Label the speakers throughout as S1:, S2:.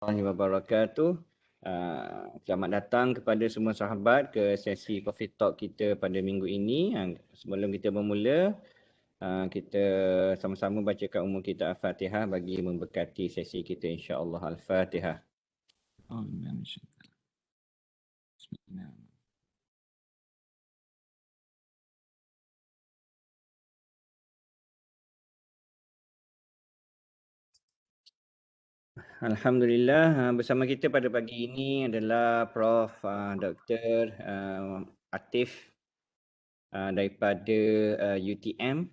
S1: wabarakatuh. Selamat datang kepada semua sahabat ke sesi Coffee Talk kita pada minggu ini. Sebelum kita bermula, kita sama-sama bacakan umum kita Al-Fatihah bagi memberkati sesi kita, insya-Allah. Al-Fatihah. Alhamdulillah, bersama kita pada pagi ini adalah Prof. Dr. Atif daripada UTM.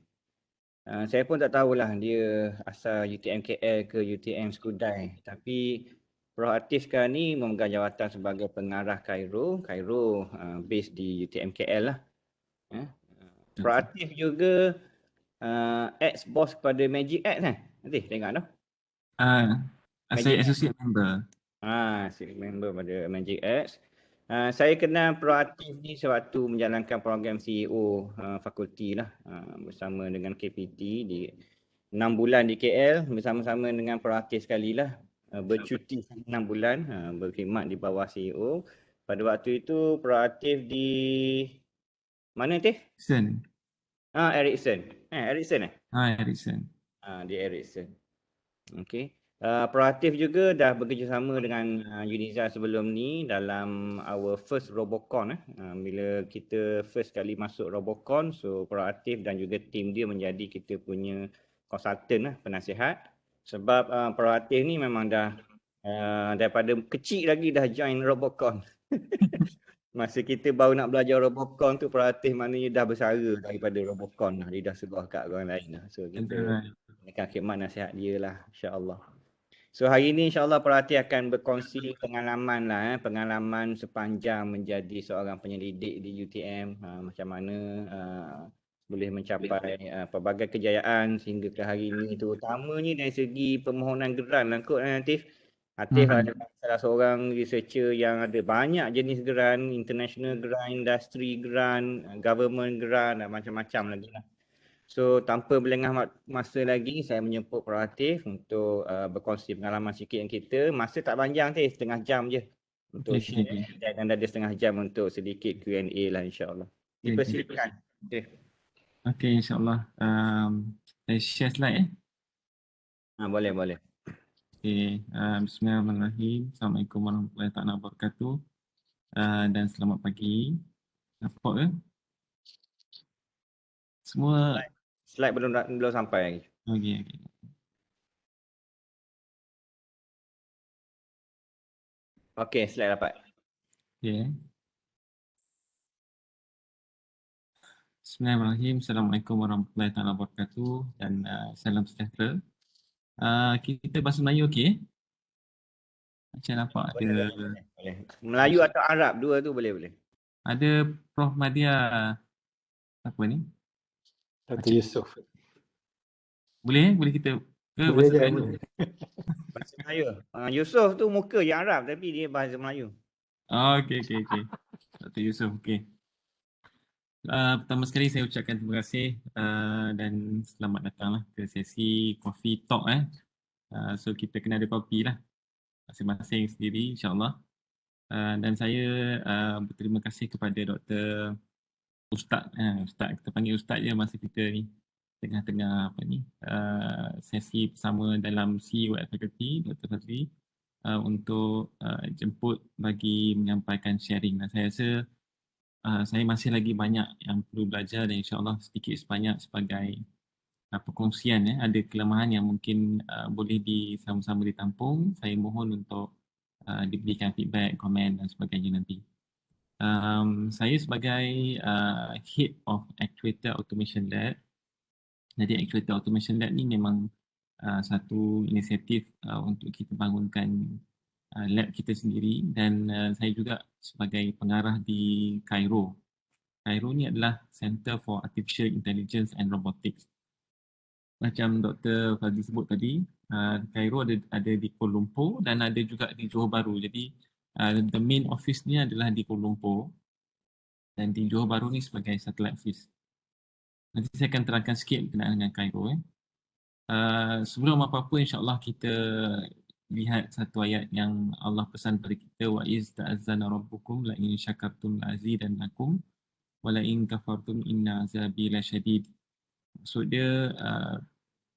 S1: Saya pun tak tahulah dia asal UTM KL ke UTM Skudai. Tapi Prof. Atif sekarang ni memegang jawatan sebagai pengarah Cairo. Cairo base di UTM KL lah. Prof. Atif juga ex-boss pada Magic X kan? Nanti tengok tu.
S2: Saya associate member.
S1: Associate member pada Magic X. Saya kenal Proaktif ni sewaktu menjalankan program CEO fakulti lah bersama dengan KPT di 6 bulan di KL bersama-sama dengan Proaktif sekali lah. Bercuti 6 bulan berkhidmat di bawah CEO. Pada waktu itu Proaktif di mana Teh?
S2: Ericsson.
S1: Ericsson. Ericsson eh?
S2: Ericsson.
S1: Di Ericsson. Okey. Proaktif juga dah bekerjasama dengan Uniza sebelum ni dalam our first Robocon. Bila kita first kali masuk Robocon, so Proaktif dan juga tim dia menjadi kita punya konsultan lah, penasihat. Sebab Proaktif ni memang dah daripada kecil lagi dah join Robocon. Masa kita baru nak belajar Robocon tu, Proaktif maknanya dah bersara daripada Robocon lah. Dia dah sebuah kat orang lain lah. So kita akan khidmat nasihat dia lah, insya-Allah. So hari ini insya-Allah Perhati akan berkongsi pengalaman lah, pengalaman sepanjang menjadi seorang penyelidik di UTM, macam mana boleh mencapai pelbagai kejayaan sehingga ke hari ini, terutamanya dari segi permohonan geran lah kot Atif. Atif adalah salah seorang researcher yang ada banyak jenis geran, international geran, industry geran, government geran dan macam-macam lagi lah. So tanpa berlengah masa lagi, saya menjemput Proaktif untuk berkongsi pengalaman sikit dengan kita. Masa tak panjang teh, setengah jam je. Untuk share dan ada setengah jam untuk sedikit Q&A lah, insya-Allah. Dipersilakan.
S2: Okey, insya-Allah. Saya share slide
S1: Boleh.
S2: Okey, bismillahirrahmanirrahim. Assalamualaikum warahmatullahi wabarakatuh. Dan selamat pagi. Nampak ke? Semua
S1: slide belum sampai lagi.
S2: Okey.
S1: Okey, slide dapat.
S2: Okey. Bismillahirrahmanirrahim. Assalamualaikum warahmatullahi wabarakatuh dan salam sejahtera. Kita bahasa Melayu okey? Macam nampak
S1: boleh. Melayu atau Arab, dua tu boleh.
S2: Ada Prof Madia apa ni?
S3: Dr. Yusof.
S2: Boleh kita
S3: boleh je, boleh.
S1: Bahasa Melayu. Yusof tu muka yang Arab tapi dia bahasa Melayu.
S2: Okey. Dr. Yusof, okey. Pertama sekali saya ucapkan terima kasih dan selamat datanglah ke sesi Coffee Talk. So kita kena ada kopi lah masing-masing sendiri, insya-Allah. Dan saya berterima kasih kepada Dr. Ustaz, kita panggil Ustaz je masa kita ni tengah-tengah sesi bersama dalam CEO at Faculty, Dr. Fazli, untuk jemput bagi menyampaikan sharing. Dan saya rasa saya masih lagi banyak yang perlu belajar dan insya-Allah sedikit sebanyak sebagai perkongsian. Ada kelemahan yang mungkin boleh sama-sama ditampung. Saya mohon untuk diberikan feedback, komen dan sebagainya nanti. Saya sebagai Head of Actuator Automation Lab. Jadi Actuator Automation Lab ni memang satu inisiatif untuk kita bangunkan lab kita sendiri dan saya juga sebagai pengarah di Cairo. Cairo ni adalah Center for Artificial Intelligence and Robotics. Macam Dr. Fazli sebut tadi, Cairo ada di Kuala Lumpur dan ada juga di Johor Bahru. Jadi the main office ni adalah di Kuala Lumpur dan di Johor Bahru ni sebagai satellite office. Nanti saya akan terangkan sikit berkenaan dengan Cairo. Sebelum apa-apa, insya-Allah kita lihat satu ayat yang Allah pesan pada kita, wa iz ta'azzana rabbukum la in syakartum la azidannakum wa la in kafartum inna azabi lasyadid. Maksud dia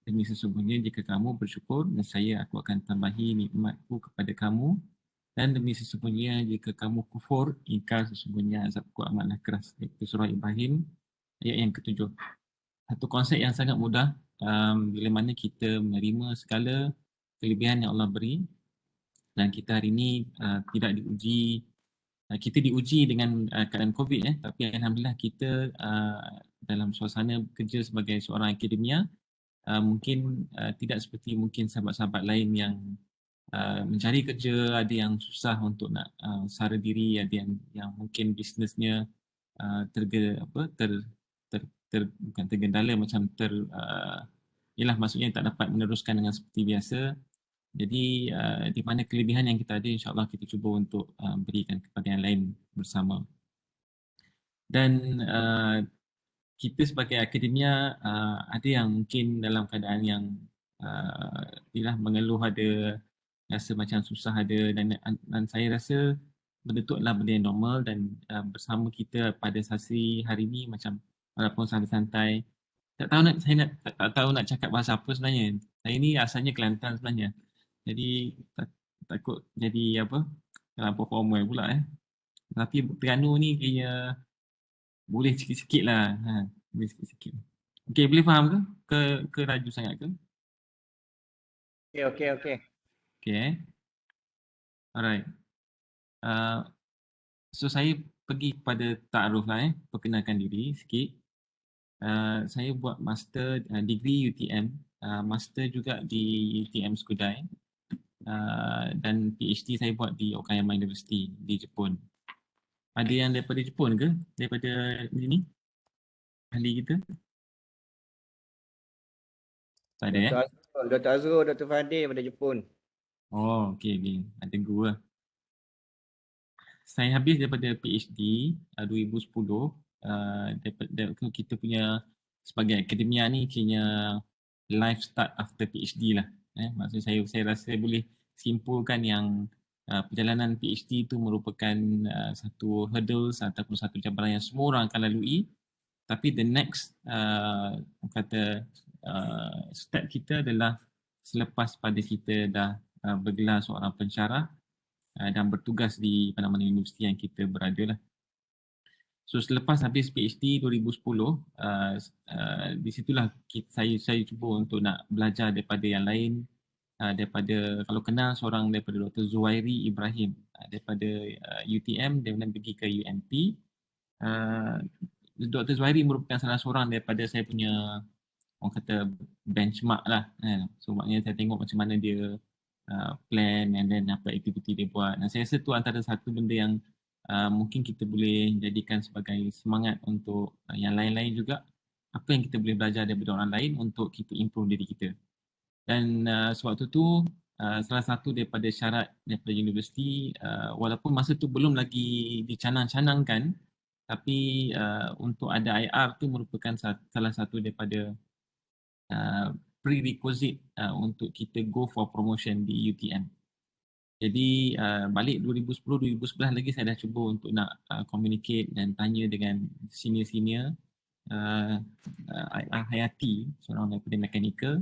S2: demi sesungguhnya jika kamu bersyukur, nescaya aku akan tambahi nikmatku kepada kamu, dan demi sesungguhnya jika kamu kufur, ingkar sesungguhnya azabku amatlah keras. Itu surah Ibrahim ayat yang ketujuh. Satu konsep yang sangat mudah bila mana kita menerima segala kelebihan yang Allah beri, dan kita hari ini tidak diuji, kita diuji dengan keadaan COVID, tapi alhamdulillah kita dalam suasana bekerja sebagai seorang akademia, mungkin tidak seperti mungkin sahabat-sahabat lain yang mencari kerja, ada yang susah untuk nak sara diri, ada yang mungkin bisnesnya bukan tergendala, macam ialah maksudnya tak dapat meneruskan dengan seperti biasa. Jadi di mana kelebihan yang kita ada, insyaAllah kita cuba untuk berikan kepada yang lain bersama. Dan kita sebagai akademia ada yang mungkin dalam keadaan yang mengeluh, ada rasa macam susah ada, dan saya rasa benda tu adalah benda yang normal, dan bersama kita pada sesi hari ini macam walaupun santai-santai, tak tahu nak cakap bahasa apa sebenarnya. Saya ni asalnya Kelantan sebenarnya. Jadi takut jadi terlampau formal pula Tapi Terengganu ni kayaknya boleh sikit-sikit lah. Boleh sikit-sikit. Okay, boleh faham ke laju sangat ke?
S1: Okay.
S2: Okay. Alright. So saya pergi kepada ta'aruf lah perkenalkan diri sikit. Saya buat master degree UTM, master juga di UTM Skudai, dan PhD saya buat di Okayama University di Jepun. Ada yang daripada Jepun ke? Daripada sini? Ahli kita? Tak ada
S1: Dr. Azrul, Dr. Fadil daripada Jepun.
S2: Oh, okay. Ada gua. Saya habis daripada PhD 2010. Daripada kita punya sebagai akademia ni kayaknya life start after PhD lah. Maksud saya rasa boleh simpulkan yang perjalanan PhD itu merupakan satu hurdles ataupun satu cabaran yang semua orang akan lalui. Tapi the next step kita adalah selepas pada kita dah bergelar seorang pensyarah dan bertugas di mana-mana universiti yang kita berada lah. So selepas habis PhD 2010, di situlah saya cuba untuk nak belajar daripada yang lain, daripada, kalau kenal seorang daripada Dr. Zuhairi Ibrahim daripada UTM, dia pergi ke UNP. Dr. Zuhairi merupakan salah seorang daripada saya punya, orang kata, benchmark lah. So maknanya saya tengok macam mana dia plan and then apa aktiviti dia buat. Dan saya rasa tu antara satu benda yang mungkin kita boleh jadikan sebagai semangat untuk yang lain-lain juga. Apa yang kita boleh belajar daripada orang lain untuk kita improve diri kita. Dan sewaktu tu salah satu daripada syarat daripada universiti, walaupun masa tu belum lagi dicanang-canangkan, tapi untuk ada IR tu merupakan salah satu daripada prerequisite untuk kita go for promotion di UTM. Jadi balik 2010-2011 lagi saya dah cuba untuk nak communicate dan tanya dengan senior-senior Hayati, seorang daripada mechanical.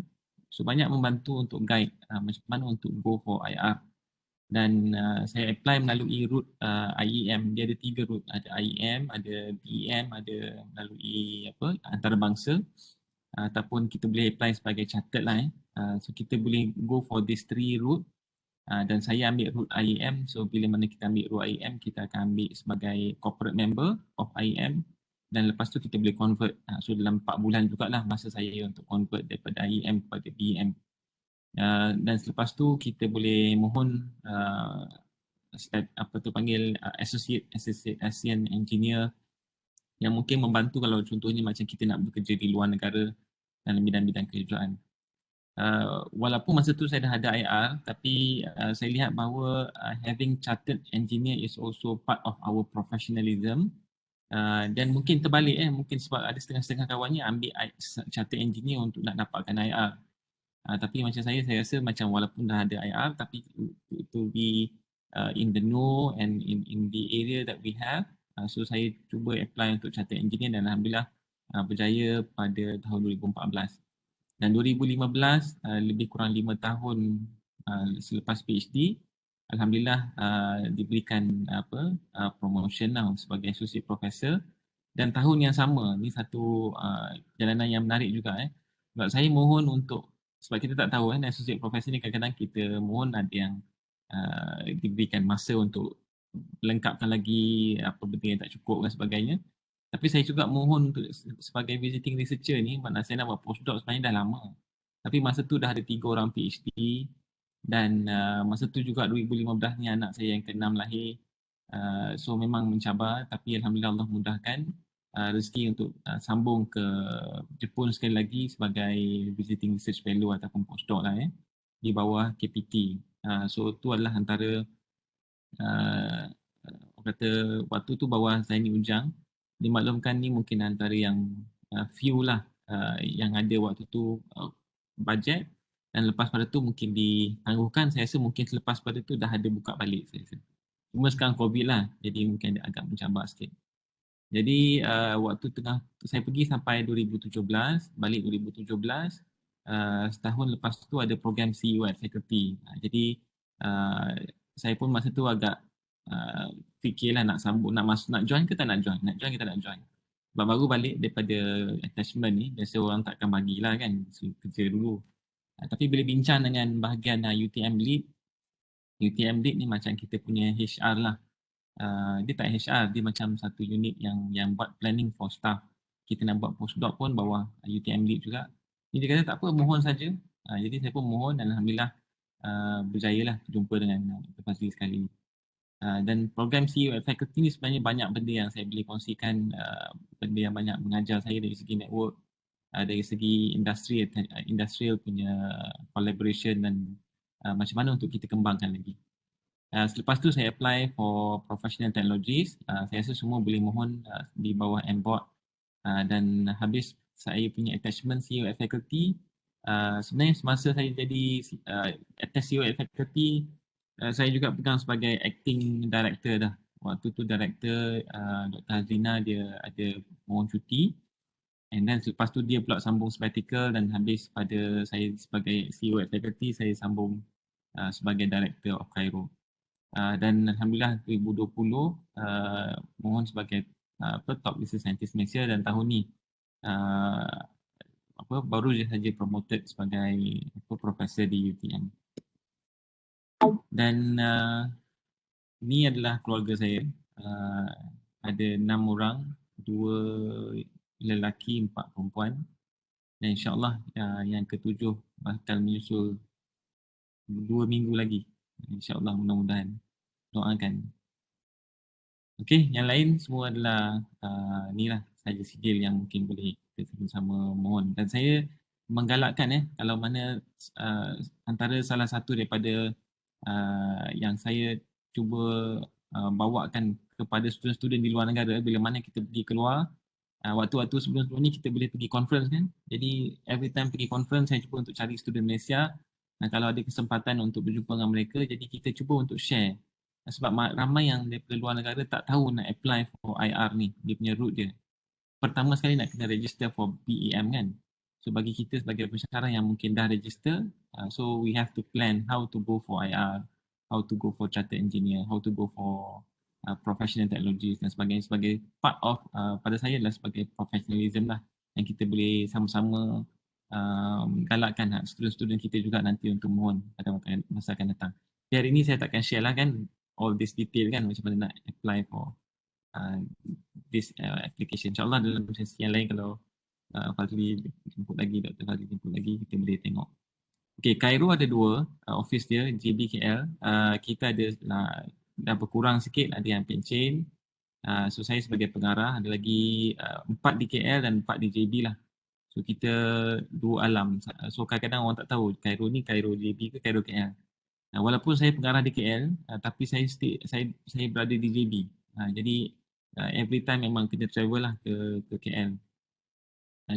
S2: So banyak membantu untuk guide macam mana untuk go for IR. Dan saya apply melalui route IEM. Dia ada 3 route, ada IEM, ada BEM, ada melalui antarabangsa, ataupun kita boleh apply sebagai chartered lah. So kita boleh go for this 3 route. Dan saya ambil route IEM. So bila mana kita ambil route IEM, kita akan ambil sebagai corporate member of IEM, dan lepas tu kita boleh convert. So dalam 4 bulan jugalah masa saya untuk convert daripada IEM kepada BEM. Dan selepas tu kita boleh mohon associate ASEAN engineer yang mungkin membantu kalau contohnya macam kita nak bekerja di luar negara dalam bidang-bidang kejuruteraan. Walaupun masa tu saya dah ada IR, tapi saya lihat bahawa having chartered engineer is also part of our professionalism. Dan mungkin terbalik mungkin sebab ada setengah-setengah kawannya ambil chartered engineer untuk nak dapatkan IR. Tapi macam saya rasa macam walaupun dah ada IR, tapi to be in the know and in the area that we have, so saya cuba apply untuk Chartered Engineer dan Alhamdulillah berjaya pada tahun 2014. Dan 2015, lebih kurang 5 tahun selepas PhD, Alhamdulillah diberikan promotion lah sebagai Associate Professor. Dan tahun yang sama, ni satu jalanan yang menarik juga. Sebab saya mohon untuk, sebab kita tak tahu Associate Professor ni kadang-kadang kita mohon ada yang diberikan masa untuk lengkapkan lagi apa benda yang tak cukup dan sebagainya. Tapi saya juga mohon untuk sebagai visiting researcher ni, maknanya saya nak buat postdoc sebenarnya dah lama. Tapi masa tu dah ada 3 orang PhD dan masa tu juga 2015 ni anak saya yang ke-6 lahir. So memang mencabar, tapi Alhamdulillah Allah mudahkan rezeki untuk sambung ke Jepun sekali lagi sebagai visiting research fellow ataupun postdoc lah di bawah KPT. So tu adalah antara orang kata waktu tu bawah Zaini Ujang. Dimaklumkan ni mungkin antara yang few lah yang ada waktu tu bajet, dan lepas pada tu mungkin ditangguhkan. Saya rasa mungkin selepas pada tu dah ada buka balik saya rasa. Cuma sekarang COVID lah, jadi mungkin agak mencabar sikit. Jadi waktu tengah saya pergi sampai 2017, balik 2017, setahun lepas tu ada program CEO at Faculty. Jadi saya pun masa tu agak fikirlah nak sambung, nak join ke tak nak join, nak join ke tak nak join. Sebab baru balik daripada attachment ni, biasa orang takkan bagilah kan, kerja dulu. Tapi bila bincang dengan bahagian UTM Lead ni macam kita punya HR lah. Dia tak HR, dia macam satu unit yang buat planning for staff. Kita nak buat postdoc pun bawah UTM Lead juga. Jadi dia kata tak apa, mohon saja. Jadi saya pun mohon dan Alhamdulillah berjaya lah jumpa dengan Dr. Fazli sekali. Dan program CEO at Faculty ni sebenarnya banyak benda yang saya boleh kongsikan, benda yang banyak mengajar saya dari segi network, dari segi industrial punya collaboration dan macam mana untuk kita kembangkan lagi. Selepas tu saya apply for professional technologies. Saya rasa semua boleh mohon di bawah MBOT, dan habis saya punya attachment CEO at Faculty. Sebenarnya semasa saya jadi attach CEO at Faculty, saya juga pegang sebagai acting director dah. Waktu tu director Dr. Hazrina dia ada mohon cuti, and then selepas tu dia pula sambung sabbatical, dan habis pada saya sebagai CEO at Faculty, saya sambung sebagai director of Cairo. Dan Alhamdulillah 2020 mohon sebagai top research scientist Malaysia, dan tahun ni baru saja promoted sebagai profesor di UTM. Dan ni adalah keluarga saya. Ada 6 orang, 2 lelaki, 4 perempuan. Dan insyaAllah yang ke-7 bakal menyusul 2 minggu lagi. InsyaAllah, mudah-mudahan. Doakan. Okey, yang lain semua adalah ni lah saja sijil yang mungkin boleh kita sama-sama mohon. Dan saya menggalakkan kalau mana antara salah satu daripada yang saya cuba bawakan kepada student-student di luar negara, bila mana kita pergi keluar, waktu-waktu sebelum-sebelum ni kita boleh pergi conference kan. Jadi every time pergi conference, saya cuba untuk cari student Malaysia. Kalau ada kesempatan untuk berjumpa dengan mereka, jadi kita cuba untuk share. Sebab ramai yang daripada luar negara tak tahu nak apply for IR ni, dia punya route dia. Pertama sekali nak kena register for BEM kan. So bagi kita sebagai pensyarah yang mungkin dah register, so we have to plan how to go for IR, how to go for Chartered Engineer, how to go for professional technologies dan sebagainya, sebagai part of pada saya adalah sebagai professionalism lah, yang kita boleh sama-sama galakkan student-student kita juga nanti untuk mohon pada masa akan datang. Jadi hari ini saya takkan share lah kan all this detail kan, macam mana nak apply for this application. InsyaAllah dalam sesi yang lain kalau Fazli jemput lagi, Dr. Fazli jemput lagi, kita boleh tengok. Okay, Cairo ada 2 office dia, JBKL. Kita ada dah berkurang sikit, ada yang pencen. So saya sebagai pengarah, ada lagi 4 di KL dan 4 di JB lah. So kita 2 alam. So kadang-kadang orang tak tahu Cairo ni Cairo JB ke Cairo KL. Walaupun saya pengarah di KL, tapi saya berada di JB. Jadi every time memang kena travel lah ke KL.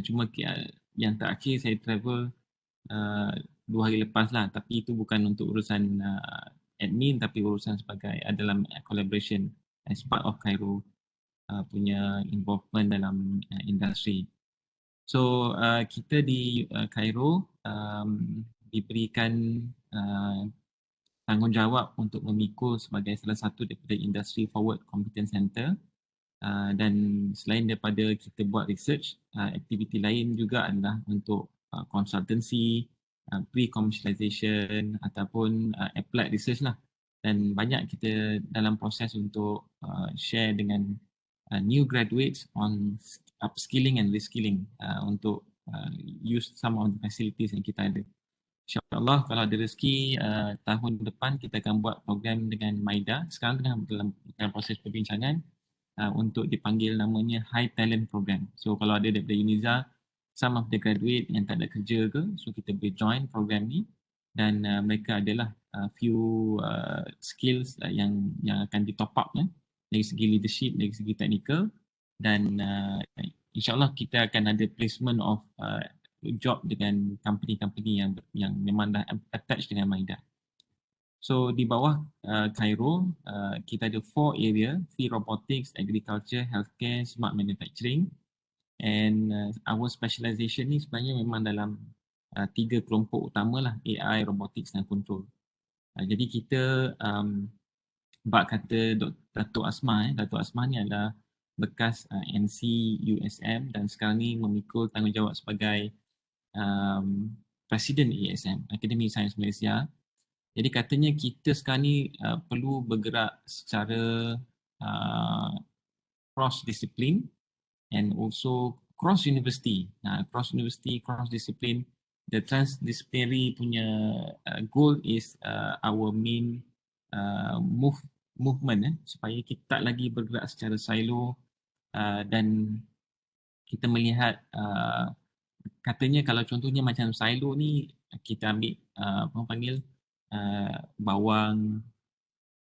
S2: Cuma yang terakhir saya travel 2 hari lepas lah, tapi itu bukan untuk urusan admin, tapi urusan sebagai dalam collaboration as part of Cairo punya involvement dalam industri. So kita di Cairo diberikan tanggungjawab untuk memikul sebagai salah satu daripada Industry Forward Competence Center. Dan selain daripada kita buat research, aktiviti lain juga adalah untuk consultancy, pre-commercialization ataupun applied research lah. Dan banyak kita dalam proses untuk share dengan new graduates on upskilling and reskilling untuk use some of the facilities yang kita ada. InsyaAllah kalau ada rezeki tahun depan kita akan buat program dengan MIDA. Sekarang tengah dalam proses perbincangan untuk dipanggil namanya High Talent Program. So kalau ada daripada UNIZA, some of the graduate yang tak ada kerja ke, so kita boleh join program ni dan mereka adalah few skills yang akan di top up dari segi leadership, dari segi technical dan insyaAllah kita akan ada placement of job dengan company-company yang memang dah attached dengan MIDA. So di bawah Cairo, kita ada 4 area, field robotics, agriculture, healthcare, smart manufacturing. And our specialization ni sebenarnya memang dalam 3 kelompok utama lah, AI, robotics dan control. Jadi kita bak kata Datuk Asma, Datuk Asma ni adalah bekas NC USM dan sekarang ni memikul tanggungjawab sebagai Presiden ASM, Akademi Sains Malaysia. Jadi katanya kita sekarang ni perlu bergerak secara cross-discipline and also cross-university. Cross discipline. The transdisciplinary punya goal is our main movement supaya kita tak lagi bergerak secara silo dan kita melihat katanya kalau contohnya macam silo ni kita ambil apa panggil bawang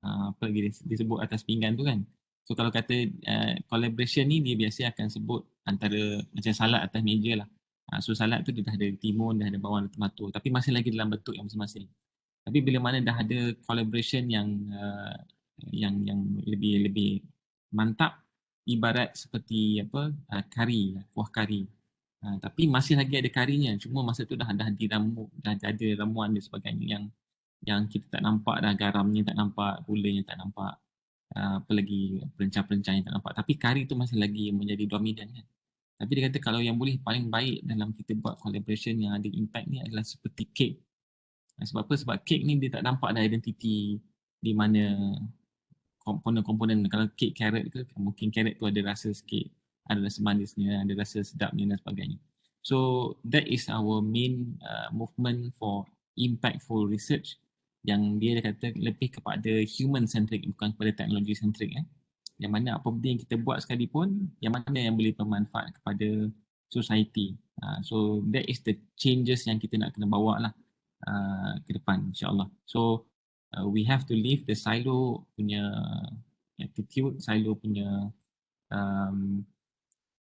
S2: apa lagi disebut atas pinggan tu kan. So kalau kata collaboration ni dia biasa akan sebut antara macam salad atas meja lah. So salad tu dia dah ada timun, dah ada bawang, ada tomato tapi masih lagi dalam bentuk yang masing-masing. Tapi bila mana dah ada collaboration yang lebih mantap, ibarat seperti apa kari, kuah kari. Tapi masih lagi ada karinya, cuma masa tu dah diramu, dah ada ramuan dan sebagainya yang kita tak nampak dah, garamnya tak nampak, gulanya tak nampak, apa lagi perencah-perencah yang tak nampak, tapi kari tu masih lagi menjadi dominan kan. Tapi dia kata kalau yang boleh paling baik dalam kita buat collaboration yang ada impact ni adalah seperti kek. Sebab apa? Sebab kek ni dia tak nampak ada identiti di mana komponen-komponen. Kalau kek carrot ke, mungkin carrot tu ada rasa sikit, ada rasa manisnya, ada rasa sedapnya dan sebagainya. So that is our main movement for impactful research yang dia kata lebih kepada human centric bukan kepada teknologi centric yang mana apa benda yang kita buat sekalipun yang mana yang boleh bermanfaat kepada society. So that is the changes yang kita nak kena bawa lah ke depan insyaAllah. So we have to leave the silo punya attitude, silo punya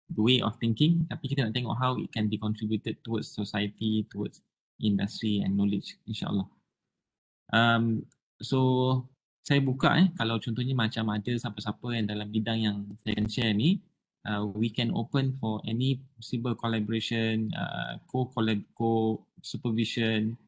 S2: the way of thinking, tapi kita nak tengok how it can be contributed towards society, towards industry and knowledge insyaAllah. So saya buka kalau contohnya macam ada siapa-siapa yang dalam bidang yang saya akan share ni, we can open for any possible collaboration, co-supervision,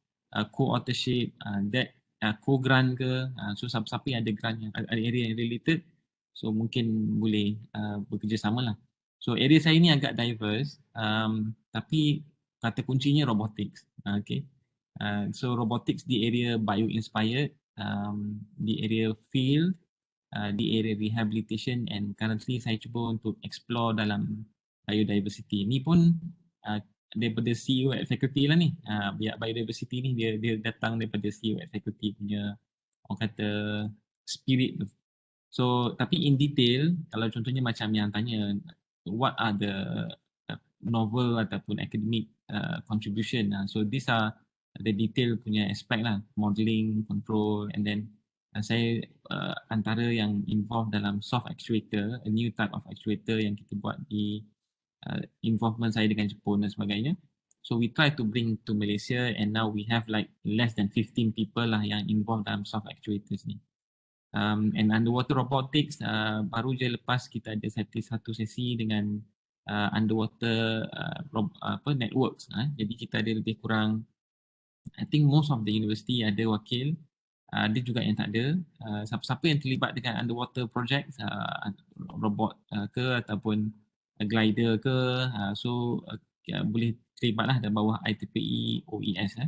S2: co-authorship, that co-grant ke, so siapa-siapa yang ada grant yang ada area yang related, so mungkin boleh bekerjasama lah. So area saya ni agak diverse, tapi kata kuncinya robotics. Okay. So robotics di area bio-inspired, di area field, di area rehabilitation and currently saya cuba untuk explore dalam biodiversity. Ni pun daripada CEO at faculty lah ni. Biodiversity ni dia datang daripada CEO at faculty punya orang kata spirit tu. So tapi in detail kalau contohnya macam yang tanya what are the novel ataupun academic contribution, so these are the detail punya aspek lah, modeling, control and then saya antara yang involved dalam soft actuator, a new type of actuator yang kita buat di involvement saya dengan Jepun dan sebagainya. So we try to bring to Malaysia, and now we have like less than 15 people lah yang involved dalam soft actuators ni. And underwater robotics, baru je lepas kita ada satu sesi dengan underwater networks. Jadi kita ada lebih kurang, I think most of the university ada wakil, ada juga yang tak ada. Siapa-siapa yang terlibat dengan underwater project, robot ke ataupun glider ke, boleh terlibatlah di bawah IEEE OES.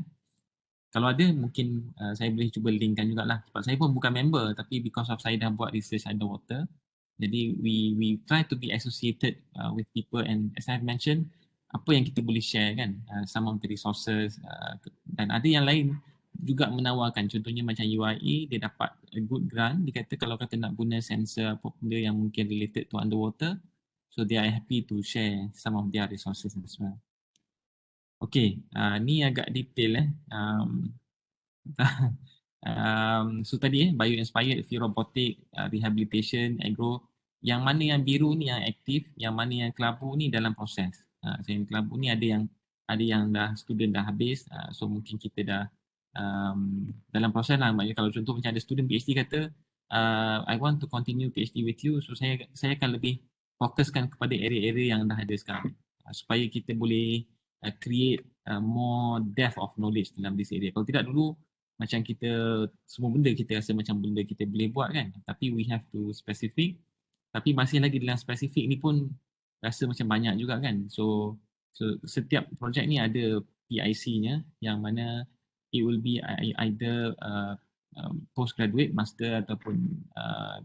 S2: Kalau ada mungkin saya boleh cuba linkkan jugalah, sebab saya pun bukan member, tapi because of saya dah buat research underwater, jadi we try to be associated with people, and as I've mentioned, apa yang kita boleh share kan, some of the resources, dan ada yang lain juga menawarkan, contohnya macam UIA, dia dapat a good grant, dia kata kalau kata nak guna sensor apa benda yang mungkin related to underwater, so they are happy to share some of their resources as well. Okay, ni agak detail so tadi bio-inspired, field robotic, rehabilitation, agro. Yang mana yang biru ni yang aktif, yang mana yang kelabu ni dalam proses. Yang kelabu ni ada yang dah student dah habis, so mungkin kita dah dalam proses lah. Maknanya kalau contoh macam ada student PhD kata, I want to continue PhD with you, so saya akan lebih fokuskan kepada area-area yang dah ada sekarang, supaya kita boleh create more depth of knowledge dalam this area. Kalau tidak dulu macam kita semua benda kita rasa macam benda kita boleh buat kan, tapi we have to specific, tapi masih lagi dalam spesifik ni pun rasa macam banyak juga kan. So setiap projek ni ada PIC-nya yang mana it will be either postgraduate, master ataupun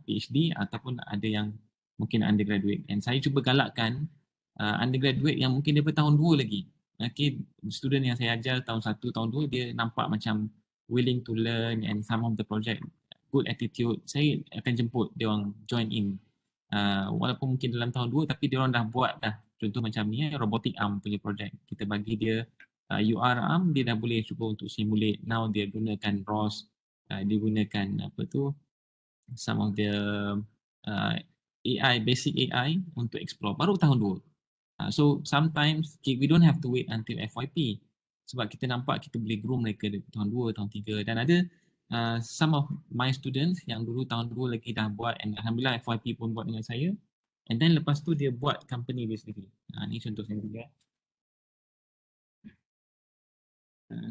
S2: PhD, ataupun ada yang mungkin undergraduate. And saya cuba galakkan undergraduate yang mungkin daripada tahun 2 lagi. Okay, student yang saya ajar tahun 1, tahun 2, dia nampak macam willing to learn and some of the project good attitude, saya akan jemput dia orang join in. Walaupun mungkin dalam tahun 2 tapi dia orang dah buat dah. Contoh macam ni robotic arm punya project. Kita bagi dia UR arm, dia dah boleh cuba untuk simulate. Now dia gunakan ROS, dia gunakan some of the AI, basic AI untuk explore. Baru tahun 2. So sometimes we don't have to wait until FYP, sebab kita nampak kita boleh grow mereka dari tahun 2, tahun 3, dan ada some of my students yang dulu tahun 2 lagi dah buat, and alhamdulillah FYP pun buat dengan saya, and then lepas tu dia buat company dia sendiri. Ni contoh saya juga.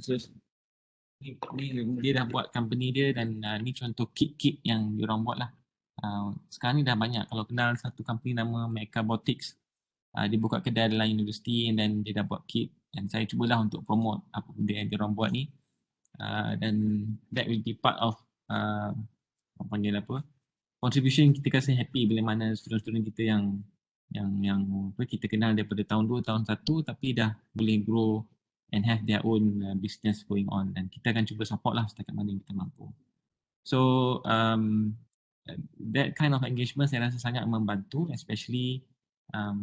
S2: So ni dia dah buat company dia, dan ni contoh kit yang diorang buat lah. Sekarang ni dah banyak, kalau kenal satu company nama Mechabotics, dia buka kedai dalam universiti, and then dia dah buat kit, dan saya cubalah untuk promote apa benda yang dia orang buat ni, dan that will be part of contribution. Kita rasa happy bila mana student-student kita yang kita kenal daripada tahun 2, tahun 1, tapi dah boleh grow and have their own business going on, dan kita akan cuba support lah setakat mana kita mampu. So that kind of engagement saya rasa sangat membantu, especially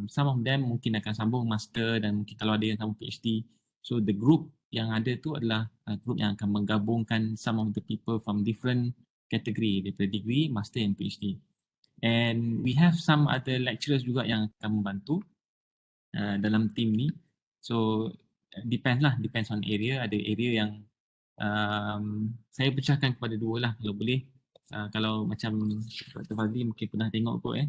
S2: some of them mungkin akan sambung master, dan mungkin kalau ada yang sambung PhD. So the group yang ada tu adalah group yang akan menggabungkan some of the people from different category, daripada degree, master and PhD. And we have some other lecturers juga yang akan membantu dalam team ni. So depends on area. Ada area yang saya pecahkan kepada 2 lah kalau boleh. Kalau macam Dr. Fadli mungkin pernah tengok kot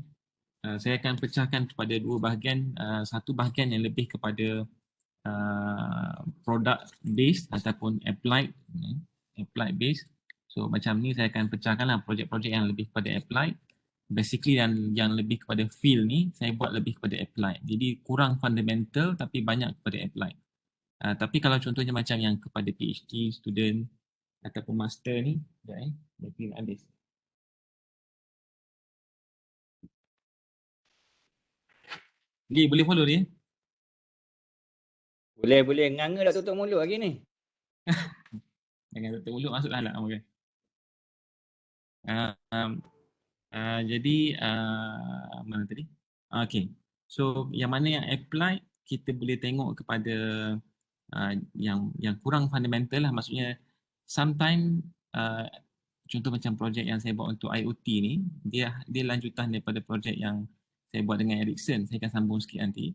S2: saya akan pecahkan kepada 2 bahagian. Satu bahagian yang lebih kepada product based ataupun applied based. So macam ni saya akan pecahkanlah projek-projek yang lebih kepada applied. Basically yang lebih kepada field ni saya buat lebih kepada applied. Jadi kurang fundamental tapi banyak kepada applied. Tapi kalau contohnya macam yang kepada PhD student ataupun master ni, mungkin ada. Boleh follow dia?
S1: Boleh. Nganga dah tutup mulut lagi ni.
S2: Jangan tutup mulut, masuklah lah. Okay. Jadi mana tadi? Okay. So yang mana yang applied, kita boleh tengok kepada yang kurang fundamental lah. Maksudnya sometimes contoh macam projek yang saya buat untuk IoT ni, dia lanjutan daripada projek yang saya buat dengan Ericsson. Saya akan sambung sikit nanti.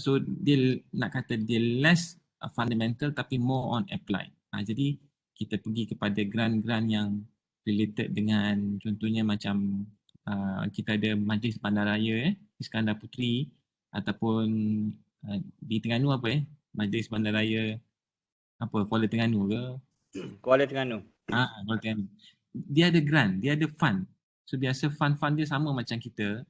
S2: So dia nak kata dia less fundamental tapi more on applied. Jadi kita pergi kepada grant-grant yang related dengan contohnya macam kita ada Majlis Bandaraya Iskandar Puteri ataupun di Terengganu apa Majlis Bandaraya apa Kuala Terengganu ke?
S1: Kuala Terengganu.
S2: Kuala Terengganu. Dia ada grant, dia ada fund. So biasa fund-fund dia sama macam kita.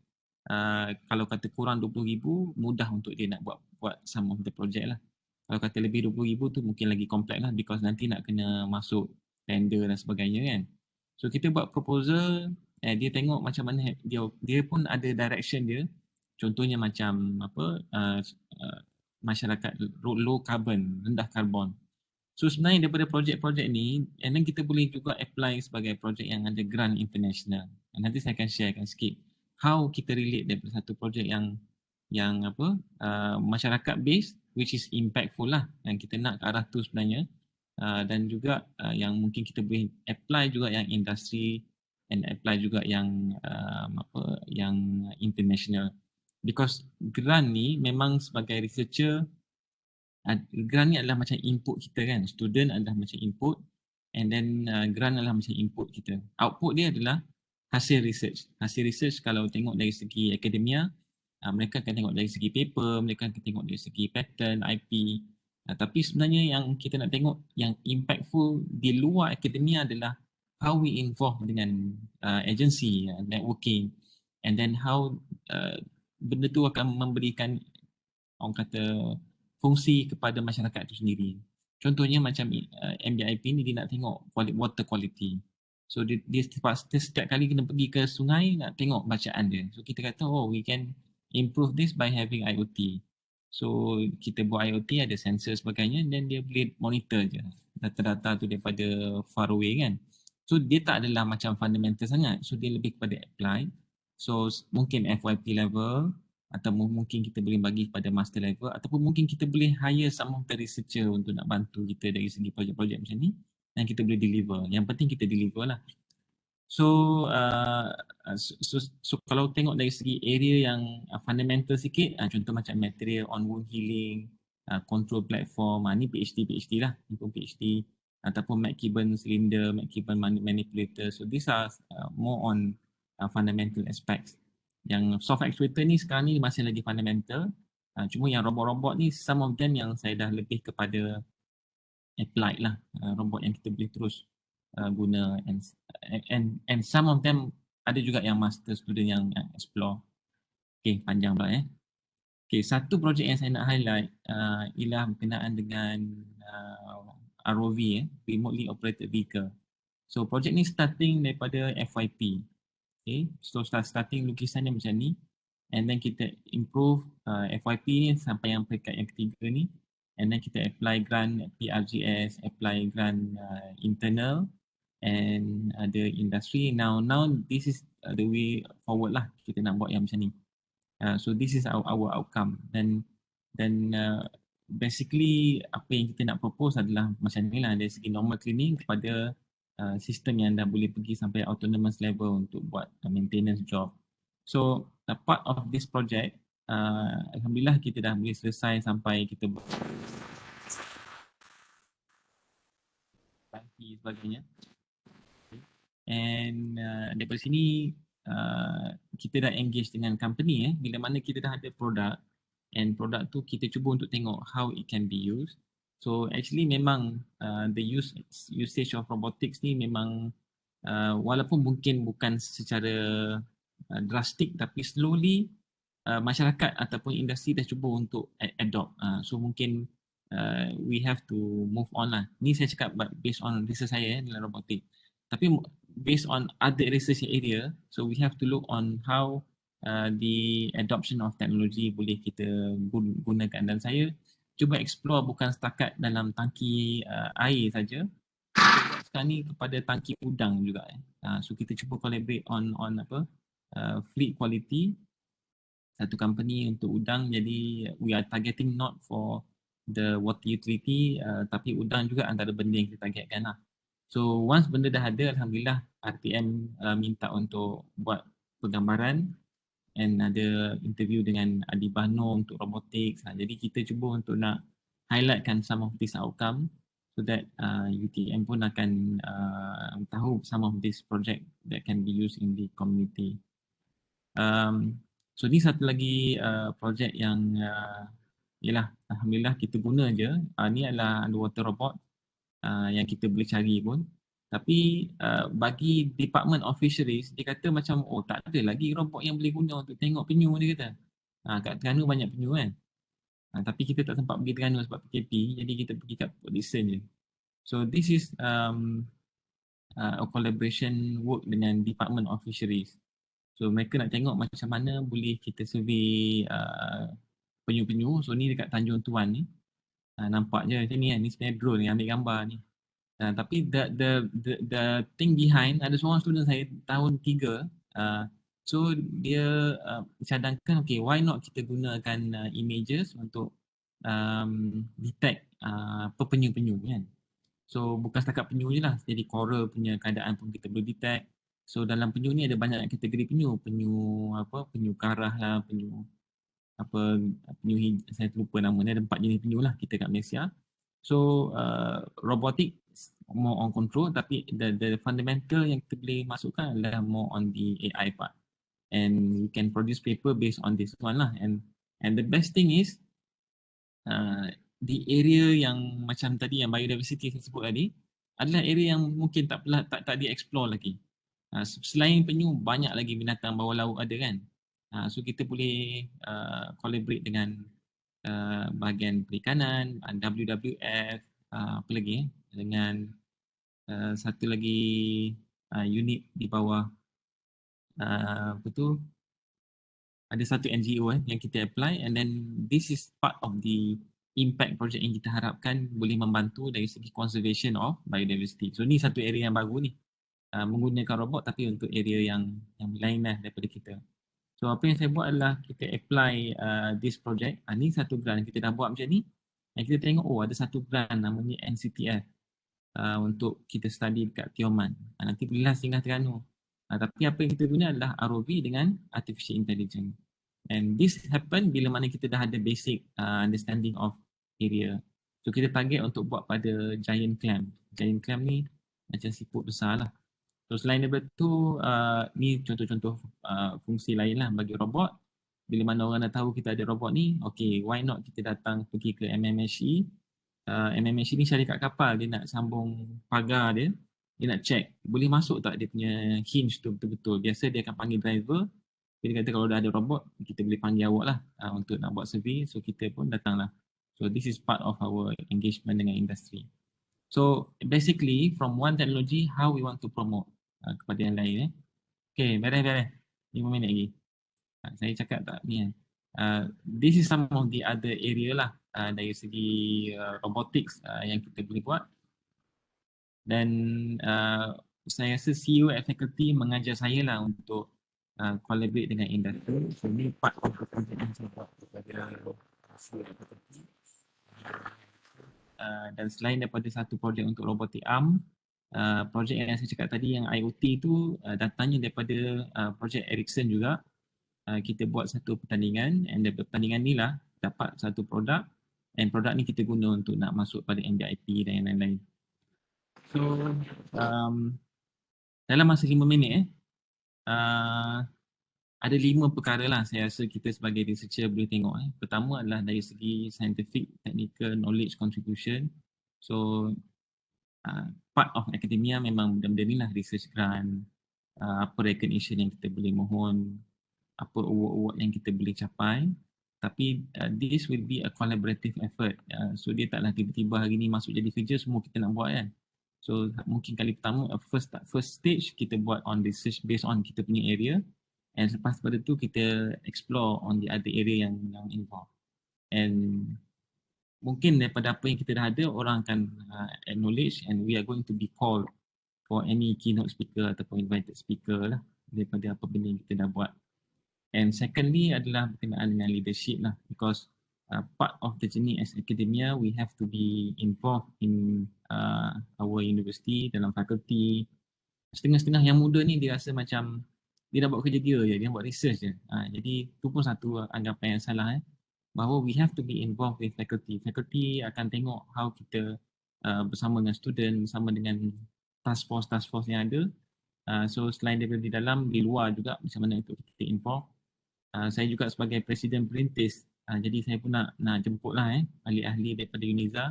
S2: Kalau kata kurang 20,000 mudah untuk dia nak buat some of the project lah. Kalau kata lebih 20,000 tu mungkin lagi kompleks lah because nanti nak kena masuk tender dan sebagainya kan. So kita buat proposal, dia tengok macam mana dia pun ada direction dia. Contohnya macam masyarakat low carbon, rendah karbon. So sebenarnya daripada projek-projek ni, and then kita boleh juga apply sebagai projek yang ada grant international. Nanti saya akan sharekan sikit how kita relate daripada satu projek yang masyarakat based which is impactful lah yang kita nak ke arah tu sebenarnya, dan juga yang mungkin kita boleh apply juga yang industri and apply juga yang yang international. Because grant ni memang sebagai researcher, grant ni adalah macam input kita kan, student adalah macam input, and then grant adalah macam input kita. Output dia adalah hasil research. Hasil research kalau tengok dari segi akademia, mereka akan tengok dari segi paper, mereka akan tengok dari segi pattern, IP. Tapi sebenarnya yang kita nak tengok yang impactful di luar akademia adalah how we involve dengan agency, networking, and then how benda tu akan memberikan orang kata fungsi kepada masyarakat itu sendiri. Contohnya macam MBIP ni dia nak tengok water quality. So dia setiap kali kena pergi ke sungai nak tengok bacaan dia. So kita kata we can improve this by having IoT. So kita buat IoT ada sensor sebagainya dan dia boleh monitor je data-data tu daripada far away kan. So dia tak adalah macam fundamental sangat. So dia lebih kepada apply. So mungkin FYP level atau mungkin kita boleh bagi kepada master level ataupun mungkin kita boleh hire some of the researcher untuk nak bantu kita dari segi projek-projek macam ni dan kita boleh deliver. Yang penting kita deliver lah. So, so kalau tengok dari segi area yang fundamental sikit, contoh macam material on wound healing, control platform, ni PhD lah, ni pun PhD, ataupun McKibben cylinder, McKibben manipulator. So these are more on fundamental aspects. Yang soft actuator ni sekarang ni masih lagi fundamental. Cuma yang robot-robot ni some of them yang saya dah lebih kepada applied lah, robot yang kita boleh terus guna and some of them ada juga yang master student yang explore. Okay, panjang pula Okay, satu projek yang saya nak highlight ialah berkenaan dengan ROV, remotely operated vehicle. So projek ni starting daripada FYP. Okay, so starting lukisan dia macam ni, and then kita improve FYP ni sampai yang peringkat yang ketiga ni, and then kita apply grant PRGS, apply grant internal and ada industry. Now this is the way forward lah, kita nak buat yang macam ni. So this is our outcome, dan basically apa yang kita nak propose adalah macam ni lah, dari segi normal cleaning kepada sistem yang dah boleh pergi sampai autonomous level untuk buat maintenance job. So part of this project, alhamdulillah kita dah boleh selesai sampai kita buat tangki sebagainya. And daripada sini kita dah engage dengan company bila mana kita dah ada produk, and produk tu kita cuba untuk tengok how it can be used. So actually memang the usage of robotics ni memang walaupun mungkin bukan secara drastik, tapi slowly masyarakat ataupun industri dah cuba untuk adopt. So mungkin we have to move on lah. Ni saya cakap based on research saya dalam robotik. Tapi based on other research area, so we have to look on how the adoption of technology boleh kita gunakan. Dan saya cuba explore bukan setakat dalam tangki air saja, sekarang ni kepada tangki udang juga. So kita cuba collaborate on fleet quality, satu company untuk udang. Jadi we are targeting not for the water utility, tapi udang juga antara benda yang kita targetkan lah. So once benda dah ada, alhamdulillah RTM minta untuk buat penggambaran and ada interview dengan Adi Bahno untuk robotics. Jadi kita cuba untuk nak highlightkan some of this outcome so that UTM pun akan tahu some of this project that can be used in the community. So ni satu lagi projek yang ialah alhamdulillah kita guna je. Ni adalah underwater robot yang kita boleh cari pun. Tapi bagi Department of Fisheries, dia kata macam tak ada lagi robot yang boleh guna untuk tengok penyu, dia kata. Kat Terengganu banyak penyu kan. Tapi kita tak sempat pergi Terengganu sebab PKP, jadi kita pergi kat Port Dickson je. So this is a collaboration work dengan Department of Fisheries. So mereka nak tengok macam mana boleh kita survey penyu-penyu. So ni dekat Tanjung Tuan ni. Nampak je macam ni kan. Ni sebenarnya drone ni ambil gambar ni. Tapi the thing behind, ada seorang student saya tahun 3. So dia cadangkan, okay, why not kita gunakan images untuk detect penyu-penyu kan. So bukan setakat penyu je lah. Jadi coral punya keadaan pun kita boleh detect. So dalam penyu ni ada banyak kategori penyu. Penyu karah lah, penyu saya lupa nama ni, ada 4 jenis penyu lah kita kat Malaysia. So robotic more on control, tapi the fundamental yang kita boleh masukkan adalah more on the AI part. And we can produce paper based on this one lah. And the best thing is the area yang macam tadi yang biodiversity saya sebut tadi adalah area yang mungkin tak di-explore lagi. Selain penyu, banyak lagi binatang bawah laut ada kan. So kita boleh collaborate dengan bahagian perikanan, WWF, apa lagi dengan satu lagi unit di bawah ada satu NGO yang kita apply, and then this is part of the impact project yang kita harapkan boleh membantu dari segi conservation of biodiversity. So ni satu area yang baru ni, menggunakan robot tapi untuk area yang lain lah daripada kita. So apa yang saya buat adalah kita apply this project. Ni satu grant kita dah buat macam ni, dan kita tengok ada satu grant namanya NCTF untuk kita study dekat Tioman. Nanti bolehlah singgah Terengganu. Tapi apa yang kita guna adalah ROV dengan Artificial Intelligence. And this happen bila mana kita dah ada basic understanding of area. So kita target untuk buat pada giant clam. Giant clam ni macam siput besar lah. So selain daripada tu, ni contoh-contoh fungsi lain lah bagi robot. Bila mana orang dah tahu kita ada robot ni, okay, why not kita datang pergi ke MMSE. MMSE ni syarikat kapal, dia nak sambung pagar dia nak check, boleh masuk tak dia punya hinge tu betul-betul. Biasa dia akan panggil driver, dia kata kalau dah ada robot, kita boleh panggil awak lah untuk nak buat survey. So kita pun datang lah. So this is part of our engagement dengan industri. So basically from one technology, how we want to promote kepada yang lain. Okay, beres-beres. 5 minit lagi. Saya cakap tak ni kan. This is some of the other area lah dari segi robotics yang kita boleh buat. Dan saya rasa CEO at faculty mengajar saya lah untuk collaborate dengan industri. So ini part of the project yang saya buat kepada CEO at faculty. Dan selain daripada satu projek untuk robotic arm, projek yang saya cakap tadi yang IoT tu datangnya daripada projek Ericsson juga. Kita buat satu pertandingan, and daripada pertandingan ni lah dapat satu produk, and produk ni kita guna untuk nak masuk pada NDIP dan yang lain-lain. So dalam masa 5 minit ada 5 perkara lah saya rasa kita sebagai researcher boleh tengok. Pertama adalah dari segi scientific, technical, knowledge contribution. So part of academia memang benda-benda ni lah, research grant, apa recognition yang kita boleh mohon, apa award-award yang kita boleh capai. Tapi this will be a collaborative effort. So dia taklah tiba-tiba hari ni masuk jadi kerja semua kita nak buat kan. So mungkin kali pertama, first stage kita buat on research based on kita punya area. And lepas pada tu kita explore on the other area yang involved. And mungkin daripada apa yang kita dah ada, orang akan acknowledge, and we are going to be called for any keynote speaker ataupun invited speaker lah daripada apa benda yang kita dah buat. And secondly adalah berkenaan dengan leadership lah, because part of the journey as academia, we have to be involved in our university, dalam fakulti. Setengah-setengah yang muda ni dia rasa macam dia dah buat kerja dia je, dia buat research je. Jadi tu pun satu anggapan yang salah. bahawa we have to be involved with faculty. Faculty akan tengok how kita bersama dengan student, bersama dengan task force yang ada. So selain daripada di dalam, di luar juga macam mana untuk kita involve. Saya juga sebagai Presiden Perintis, jadi saya pun nak jemputlah ahli-ahli daripada UNIZA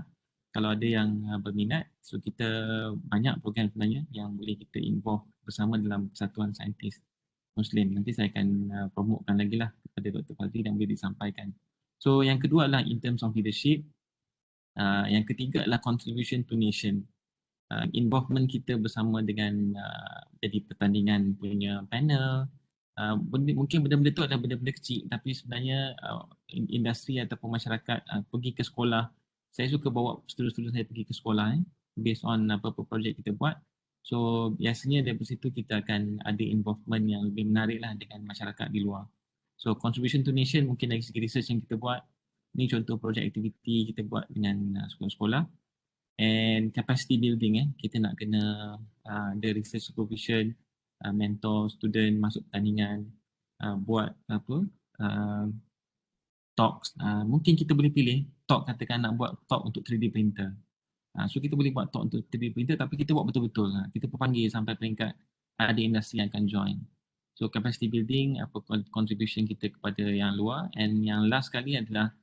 S2: kalau ada yang berminat. So kita banyak program sebenarnya yang boleh kita involve bersama dalam Persatuan Saintis Muslim. Nanti saya akan promotekan lagi lah kepada Dr. Fazli dan boleh disampaikan. So yang kedua adalah in terms of leadership. Yang ketiga adalah contribution to nation. Involvement kita bersama dengan jadi pertandingan punya panel. Mungkin benda-benda tu adalah benda-benda kecil, tapi sebenarnya industri ataupun masyarakat pergi ke sekolah. Saya suka bawa student-student saya pergi ke sekolah based on apa-apa projek kita buat. So biasanya dari situ kita akan ada involvement yang lebih menarik lah dengan masyarakat di luar. So contribution to nation mungkin dari segi research yang kita buat. Ni contoh projek aktiviti kita buat dengan sekolah-sekolah. And capacity building, kita nak kena ada research supervision, mentor student masuk pertandingan, buat apa talks. Mungkin kita boleh pilih talk, katakan nak buat talk untuk 3D printer. So kita boleh buat talk untuk 3D printer tapi kita buat betul-betul. Kita panggil sampai peringkat ada industri yang akan join. So capacity building, apa contribution kita kepada yang luar, and yang last sekali adalah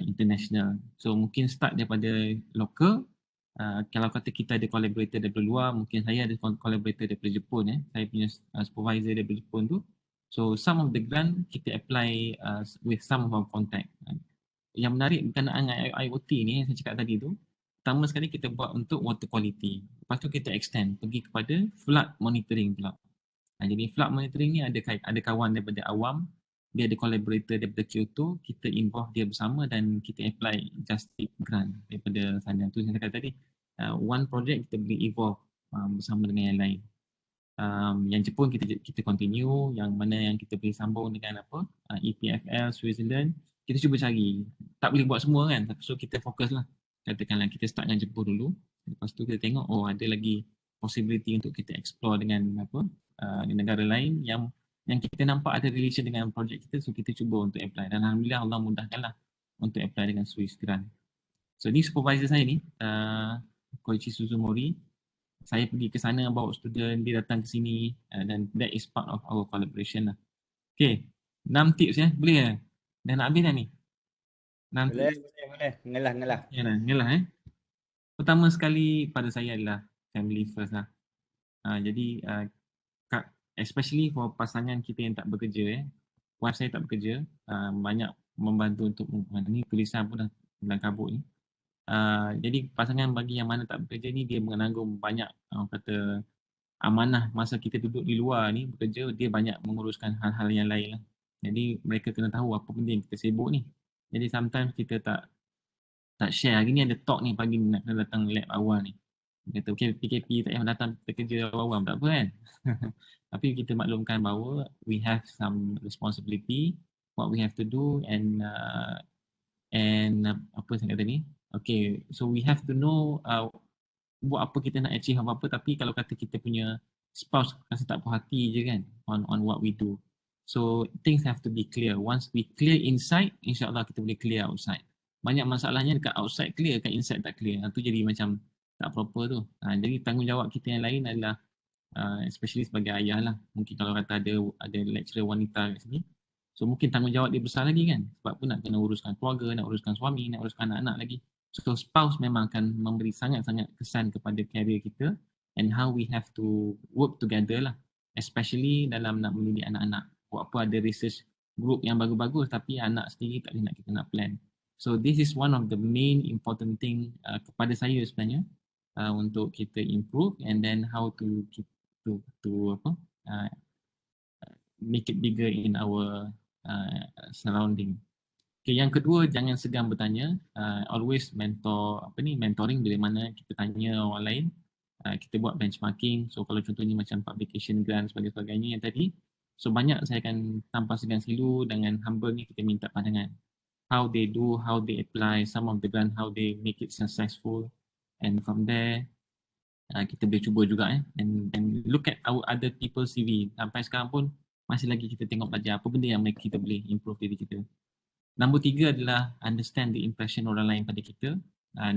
S2: international. So mungkin start daripada local. Kalau kata kita ada collaborator daripada luar, mungkin saya ada collaborator daripada Jepun. Saya punya supervisor daripada Jepun tu. So some of the grant kita apply with some of our contact. Yang menarik berkenaan dengan IoT ni yang saya cakap tadi tu, pertama sekali kita buat untuk water quality. Lepas tu kita extend pergi kepada flood monitoring pula. Jadi flood monitoring ni ada kawan daripada awam, dia ada collaborator daripada Kyoto, kita involve dia bersama dan kita apply Justic grant daripada sana. Tu saya cakap tadi, one project kita boleh evolve bersama dengan yang lain. Yang Jepun kita continue, yang mana yang kita boleh sambung dengan apa, EPFL Switzerland, kita cuba cari. Tak boleh buat semua kan, so kita fokus lah. Katakanlah kita start dengan Jepun dulu, lepas tu kita tengok ada lagi possibility untuk kita explore dengan apa di negara lain yang kita nampak ada relation dengan projek kita, so kita cuba untuk apply. Dan Alhamdulillah Allah mudahkanlah untuk apply dengan Swiss grant. So ni supervisor saya ni, Koichi Suzumori. Saya pergi ke sana bawa student, dia datang ke sini, dan that is part of our collaboration lah. Okay, 6 tips boleh ya? Dah nak habis dah ni? 6 tips.
S1: Boleh. Ngelah.
S2: Ngelah Pertama sekali pada saya adalah family first lah. Jadi especially for pasangan kita yang tak bekerja, wife saya tak bekerja, banyak membantu untuk ni tulisan pun dah dalam kabut ni. Jadi pasangan bagi yang mana tak bekerja ni, dia menanggung banyak kata amanah masa kita duduk di luar ni bekerja, dia banyak menguruskan hal-hal yang lain lah. Jadi mereka kena tahu apa benda yang kita sibuk ni. Jadi sometimes kita tak share. Hari ni ada talk ni pagi ni nak kena datang lab awal ni. Kata okay, PKP tak payah datang kerja awal-awal, tak apa kan. Tapi kita maklumkan bahawa we have some responsibility, what we have to do, and apa saya kata ni, okay, so we have to know buat apa kita nak achieve apa-apa, tapi kalau kata kita punya spouse rasa tak puas hati je kan on what we do. So things have to be clear. Once we clear inside, insyaAllah kita boleh clear outside. Banyak masalahnya dekat outside clear, dekat inside tak clear. Itu jadi macam tak proper tu. Jadi tanggungjawab kita yang lain adalah especially sebagai ayah lah. Mungkin kalau kata ada lecturer wanita kat sini, so mungkin tanggungjawab dia besar lagi kan. Sebab pun nak kena uruskan keluarga, nak uruskan suami, nak uruskan anak-anak lagi. So spouse memang akan memberi sangat-sangat kesan kepada career kita and how we have to work together lah. Especially dalam nak mendidik anak-anak. Buat apa ada research group yang bagus-bagus tapi anak sendiri tak boleh kita nak plan. So this is one of the main important thing kepada saya sebenarnya untuk kita improve, and then how to keep to make it bigger in our surrounding. Okay, yang kedua, jangan segan bertanya. Always mentoring bila mana kita tanya orang lain. Kita buat benchmarking. So kalau contohnya macam publication grant sebagainya yang tadi, so banyak saya akan tanpa segan silu dengan humble ni kita minta pandangan. How they do, how they apply some of the grant, how they make it successful, and from there kita boleh cuba juga and look at our other people's CV. Sampai sekarang pun masih lagi kita tengok belajar apa benda yang kita boleh improve diri kita. Nombor 3 adalah understand the impression orang lain pada kita.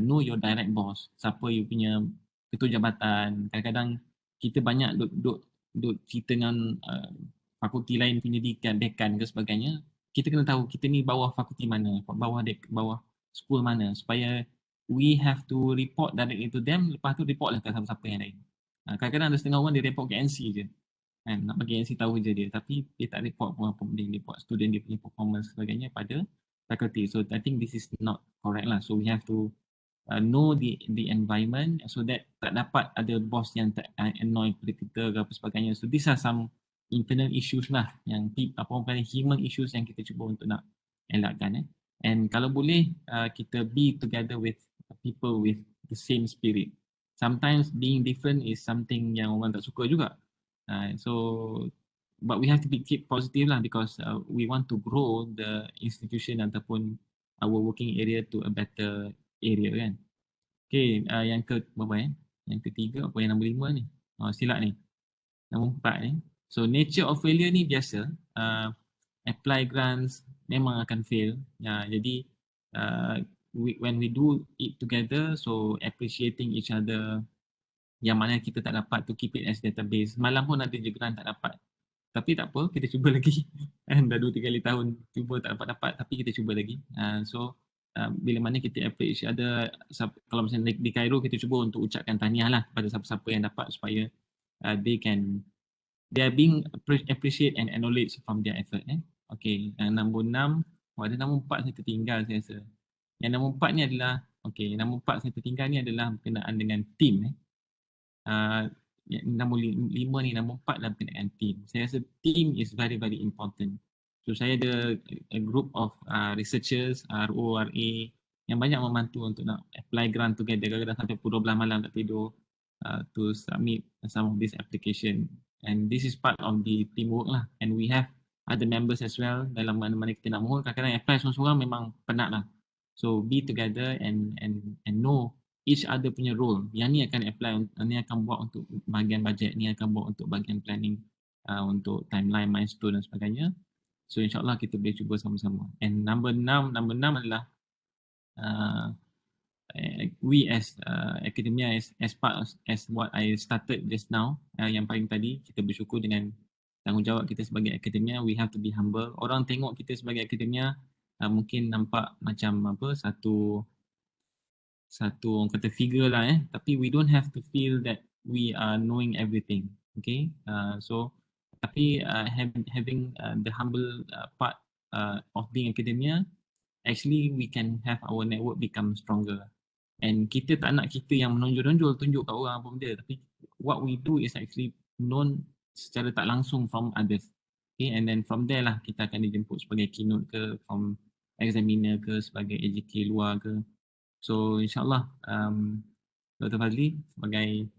S2: Know your direct boss. Siapa you punya ketua jabatan. Kadang-kadang kita banyak duk cerita dengan fakulti lain punya dekan ke sebagainya. Kita kena tahu kita ni bawah fakulti mana, bawah school mana, supaya we have to report directly to them, lepas tu report lah ke siapa-siapa yang lain. Kadang-kadang ada setengah orang dia report ke NC je. Nak bagi NC tahu je dia, tapi dia tak report pun apa, dia report student dia punya performance sebagainya pada faculty. So I think this is not correct lah. So we have to know the environment so that tak dapat ada boss yang tak annoy pada kita ke apa sebagainya. So these are some internal issues lah, yang apa orang panggil human issues yang kita cuba untuk nak elakkan. And kalau boleh kita be together with people with the same spirit. Sometimes being different is something yang orang tak suka juga. But we have to keep positive lah, because we want to grow the institution ataupun our working area to a better area kan. Okay, yang berapa Yang ketiga apa, yang nombor 5 ni? Silap ni. Nombor 4 ni. So nature of failure ni biasa. Apply grants memang akan fail. Jadi when we do it together, so appreciating each other, yang mana kita tak dapat to keep it as database. Malam pun ada je grant tak dapat. Tapi tak apa, kita cuba lagi. Dah 2-3 kali tahun cuba tak dapat, tapi kita cuba lagi. Bila mana kita appreciate ada, kalau misalnya di Cairo kita cuba untuk ucapkan tahniah lah kepada siapa-siapa yang dapat, supaya they are being appreciate and acknowledge from their effort. Okay, nombor 6, ada nombor 4 saya tertinggal saya rasa. Yang nombor 4 ni adalah, nombor 4 saya tertinggal ni adalah berkenaan dengan team. Nombor 5 ni, nombor 4 adalah berkenaan team. Saya rasa team is very very important. So saya ada a group of researchers, RO, RA yang banyak membantu untuk nak apply grant together. Kadang-kadang sampai pukul 12 malam tak tidur to submit some of this application. And this is part of the teamwork lah. And we have other members as well dalam mana-mana kita nak mohon. Kadang-kadang apply seorang-seorang memang penat lah. So be together and know each other punya role. Yang ni akan apply, ni akan buat untuk bahagian budget, ni akan buat untuk bahagian planning, untuk timeline, milestone dan sebagainya. So insyaAllah kita boleh cuba sama-sama. And number 6 adalah we as academia, as part as what I started just now, yang paling tadi, kita bersyukur dengan tanggungjawab kita sebagai academia. We have to be humble. Orang tengok kita sebagai academia mungkin nampak macam apa, satu orang kata figure lah, tapi we don't have to feel that we are knowing everything. Okay, so tapi having the humble part of being academia, actually we can have our network become stronger. And kita tak nak kita yang menonjol-nonjol tunjuk kat orang apa benda, tapi what we do is actually known secara tak langsung from others. Okay, and then from there lah kita akan dijemput sebagai keynote ke, from examiner ke, sebagai AJK luar ke. So insyaAllah Dr. Fazli sebagai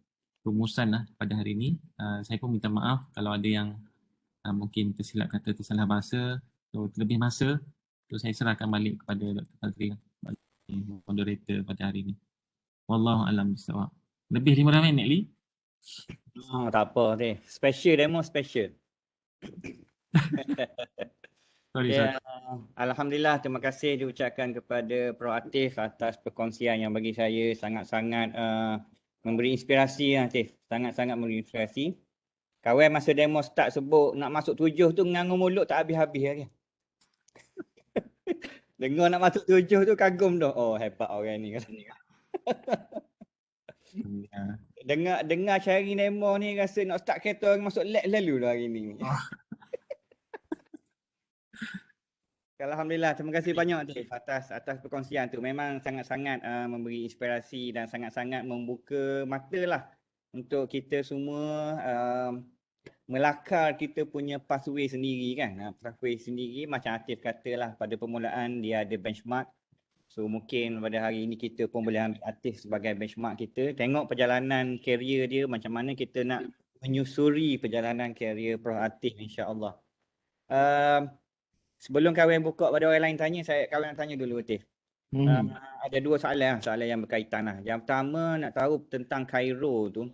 S2: rumusan lah pada hari ini, saya pun minta maaf kalau ada yang mungkin tersilap kata, tersalah bahasa. So terlebih masa, so saya serahkan balik kepada Dr. Fazli, moderator pada hari ini. Wallahualam bisawab. Lebih 15 minit Li.
S1: Tak apa deh. Special demo special.
S2: Sorry.
S1: Alhamdulillah, terima kasih diucapkan kepada Proaktif atas perkongsian yang bagi saya sangat-sangat memberi inspirasi. Atif, sangat-sangat memberi inspirasi. Kawan masa demo start sebut nak masuk 7 tu ngangun mulut tak habis-habis lagi. Dengar nak masuk 7 tu kagum dah. Oh, hebat orang ni kan. Dengar cari demo ni rasa nak start kereta masuk lab lalu dah hari ni. Alhamdulillah, terima kasih banyak Atif atas perkongsian tu. Memang sangat-sangat memberi inspirasi dan sangat-sangat membuka mata lah untuk kita semua melakar kita punya pathway sendiri kan. Pathway sendiri macam Atif katalah, pada permulaan dia ada benchmark. So mungkin pada hari ini kita pun boleh ambil Atif sebagai benchmark kita. Tengok perjalanan karier dia, macam mana kita nak menyusuri perjalanan karier Proaktif, insya-Allah. Sebelum kawan buka pada orang lain tanya, kawan nak tanya dulu Atif. Ada 2 soalan yang berkaitan lah. Yang pertama nak tahu tentang Cairo tu.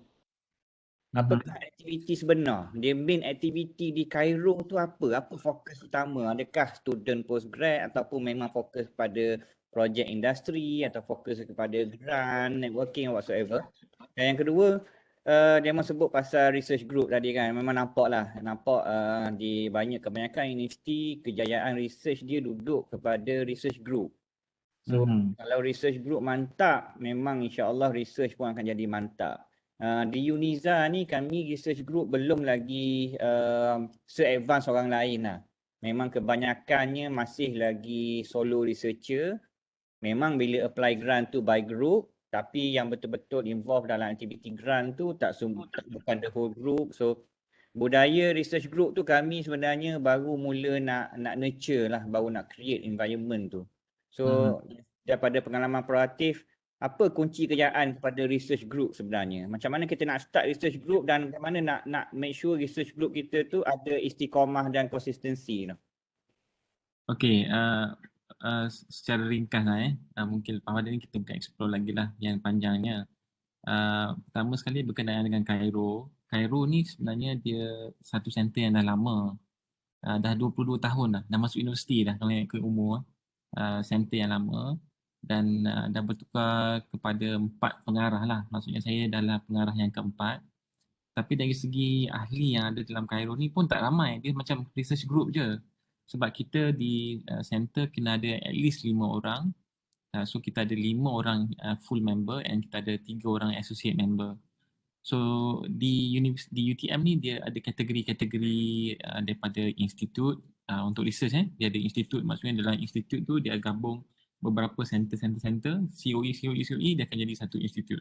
S1: Apakah aktiviti sebenar? Dia main aktiviti di Cairo tu apa? Apa fokus utama? Adakah student postgrad ataupun memang fokus pada projek industri atau fokus kepada grant, networking whatsoever? Dan yang kedua, dia memang sebut pasal research group tadi kan. Memang nampak di kebanyakan universiti kejayaan research dia duduk kepada research group. So kalau research group mantap, memang insya-Allah research pun akan jadi mantap. Di Uniza ni kami research group belum lagi se-advance orang lain lah. Memang kebanyakannya masih lagi solo researcher. Memang bila apply grant tu by group, tapi yang betul-betul involved dalam aktiviti grant tu bukan the whole group. So budaya research group tu kami sebenarnya baru mula nak nurture lah, baru nak create environment tu. So daripada pengalaman proaktif, apa kunci kejayaan kepada research group sebenarnya? Macam mana kita nak start research group dan macam mana nak make sure research group kita tu ada istiqamah dan konsistensi tu?
S2: Okey, secara ringkas lah mungkin lepas pada ni kita akan explore lagi lah yang panjangnya. Pertama sekali berkenaan dengan Cairo. Cairo ni sebenarnya dia satu center yang dah lama. Dah 22 tahun dah masuk universiti dah kalau ikut umur. Center yang lama dan dah bertukar kepada 4 pengarah lah. Maksudnya saya adalah pengarah yang keempat. Tapi dari segi ahli yang ada dalam Cairo ni pun tak ramai. Dia macam research group je. Sebab kita di center kena ada at least 5 orang. So kita ada 5 orang full member and kita ada 3 orang associate member. So di UTM ni dia ada kategori-kategori daripada institut untuk research. Dia ada institut, maksudnya dalam institut tu dia gabung beberapa center, COE dia akan jadi satu institut.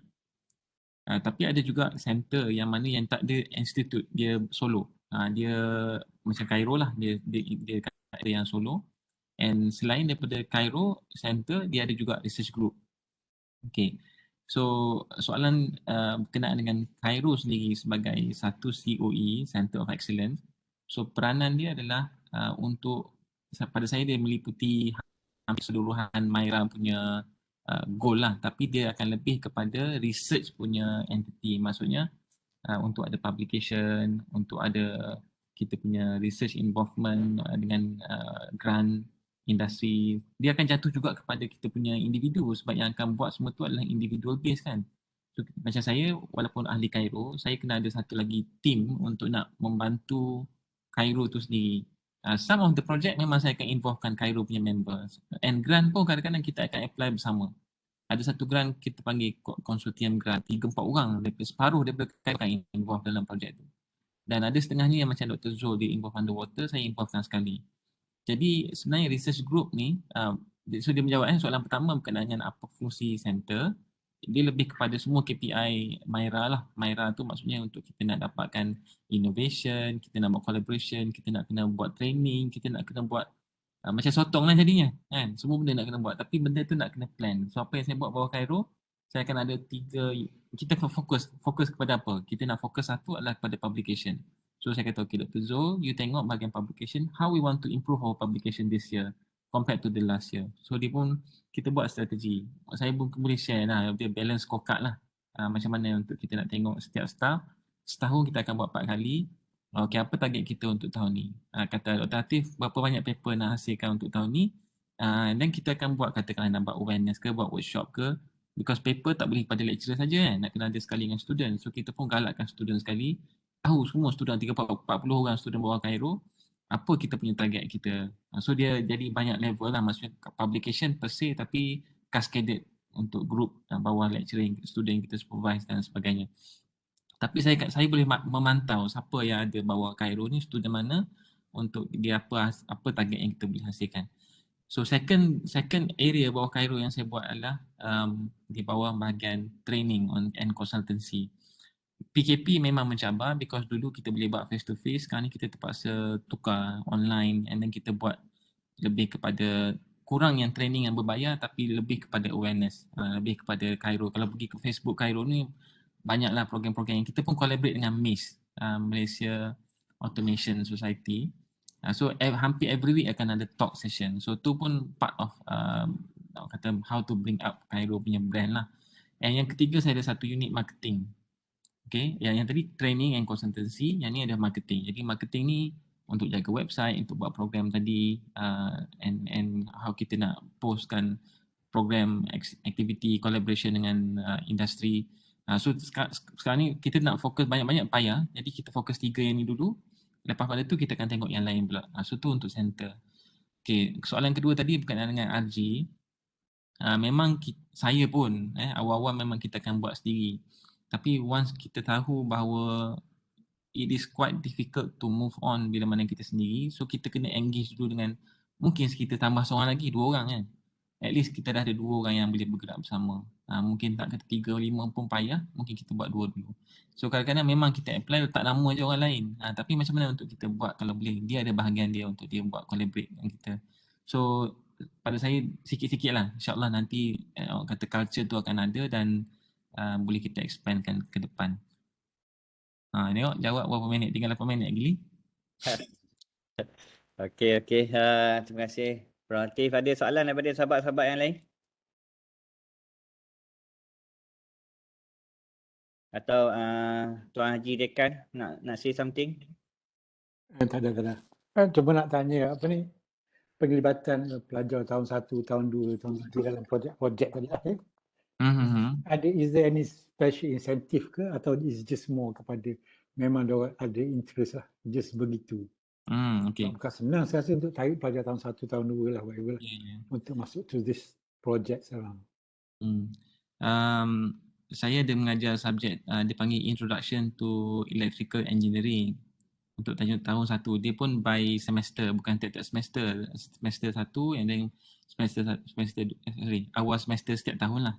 S2: Tapi ada juga center yang mana yang tak ada institut, dia solo. Dia macam Cairo lah, dia ada yang solo. And selain daripada Cairo center, dia ada juga research group. Okay. So soalan berkenaan dengan Cairo sendiri sebagai satu COE, Center of Excellence. So peranan dia adalah untuk, pada saya dia meliputi hampir keseluruhan Myra punya goal lah, tapi dia akan lebih kepada research punya entity. Maksudnya untuk ada publication, untuk ada kita punya research involvement dengan grant industri. Dia akan jatuh juga kepada kita punya individu sebab yang akan buat semua tu adalah individual base kan. So, macam saya walaupun ahli Cairo, saya kena ada satu lagi team untuk nak membantu Cairo tu sendiri. Some of the project memang saya akan involvekan Cairo punya members. And grant pun kadang-kadang kita akan apply bersama. Ada satu grant kita panggil konsortium grant, 3-4 orang, separuh daripada Cairo akan involve dalam projek tu. Dan ada setengahnya yang macam Dr. Zul, dia involve underwater, saya involvekan sekali. Jadi sebenarnya research group ni, so dia menjawab soalan pertama berkenaan dengan apa fungsi center. Dia lebih kepada semua KPI Myra lah. Myra tu maksudnya untuk kita nak dapatkan innovation, kita nak buat collaboration, kita nak kena buat training, kita nak kena buat macam sotong lah jadinya kan. Semua benda nak kena buat, tapi benda tu nak kena plan. So apa yang saya buat bawah Cairo, saya akan ada 3, kita fokus kepada apa? Kita nak fokus satu adalah kepada publication. So saya kata, okay Dr. Zul, you tengok bahagian publication, how we want to improve our publication this year compared to the last year. So dia pun, kita buat strategi. Saya pun boleh share lah, dia balance scorecard lah. Macam mana untuk kita nak tengok setiap staff. Setahun kita akan buat 4 kali. Okay, apa target kita untuk tahun ni? Kata Dr. Atif, berapa banyak paper nak hasilkan untuk tahun ni? Dan kita akan buat, katakanlah nak buat awareness ke, buat workshop ke. Because paper tak boleh pada lecturer saja kan, nak kena ada sekali dengan student. So kita pun galakkan student sekali. Tahu semua student 30-40 orang student bawah Cairo, apa kita punya target kita. So dia jadi banyak level lah, maksudnya publication per se tapi cascaded untuk group bawah lecturing, student kita supervise dan sebagainya. Tapi saya boleh memantau siapa yang ada bawah Cairo ni, student mana, untuk dia apa target yang kita boleh hasilkan. So second area bawah Cairo yang saya buat adalah di bawah bahagian training and consultancy. PKP memang mencabar because dulu kita boleh buat face to face, sekarang ni kita terpaksa tukar online and then kita buat lebih kepada kurang yang training yang berbayar tapi lebih kepada awareness, lebih kepada Cairo. Kalau pergi ke Facebook Cairo ni banyaklah program-program yang kita pun collaborate dengan MACE, Malaysia Automation Society. So hampir every week akan ada talk session. So tu pun part of kata how to bring up Cairo punya brand lah. And yang ketiga saya ada satu unit marketing. Okay, yang tadi training and consultancy, yang ni ada marketing. Jadi marketing ni untuk jaga website, untuk buat program tadi, and how kita nak postkan program, activity, collaboration dengan industri. So sekarang ni kita nak fokus banyak-banyak payah, jadi kita fokus 3 yang ni dulu. Lepas pada tu kita akan tengok yang lain pula. So tu untuk center. Okay, soalan kedua tadi berkaitan dengan RG. Memang saya pun awal-awal memang kita akan buat sendiri. Tapi once kita tahu bahawa it is quite difficult to move on bila mana kita sendiri, so kita kena engage dulu dengan, mungkin kita tambah seorang lagi, 2 orang kan. At least kita dah ada 2 orang yang boleh bergerak bersama. Mungkin tak kata 3, 5 pun payah, mungkin kita buat 2 dulu. So kadang-kadang memang kita apply letak nama je orang lain. Tapi macam mana untuk kita buat kalau boleh, dia ada bahagian dia untuk dia buat collaborate dengan kita. So pada saya sikit-sikit lah, insyaAllah nanti orang kata culture tu akan ada dan boleh kita expandkan ke depan. Tengok jawab berapa minit, tinggal 8 minit lagi.
S1: Okey. Terima kasih. Proaktif, ada soalan daripada sahabat-sahabat yang lain? Atau Tuan Haji Dekan nak say something?
S3: Tak ada. Cuma nak tanya apa ni, penglibatan pelajar tahun 1, tahun 2, tahun 3 dalam projek tadi lah. Is there any special incentive ke atau is just more kepada memang dia ada interest lah, just begitu.
S2: Okay.
S3: Bukan senang saya rasa untuk tarik pelajar tahun 1, tahun 2 lah, whatever lah, untuk masuk to this project sekarang.
S2: Saya ada mengajar subjek dipanggil Introduction to Electrical Engineering untuk tahun 1. Dia pun by semester, bukan tiap-tiap semester. Semester 1 and then awal semester setiap tahun lah.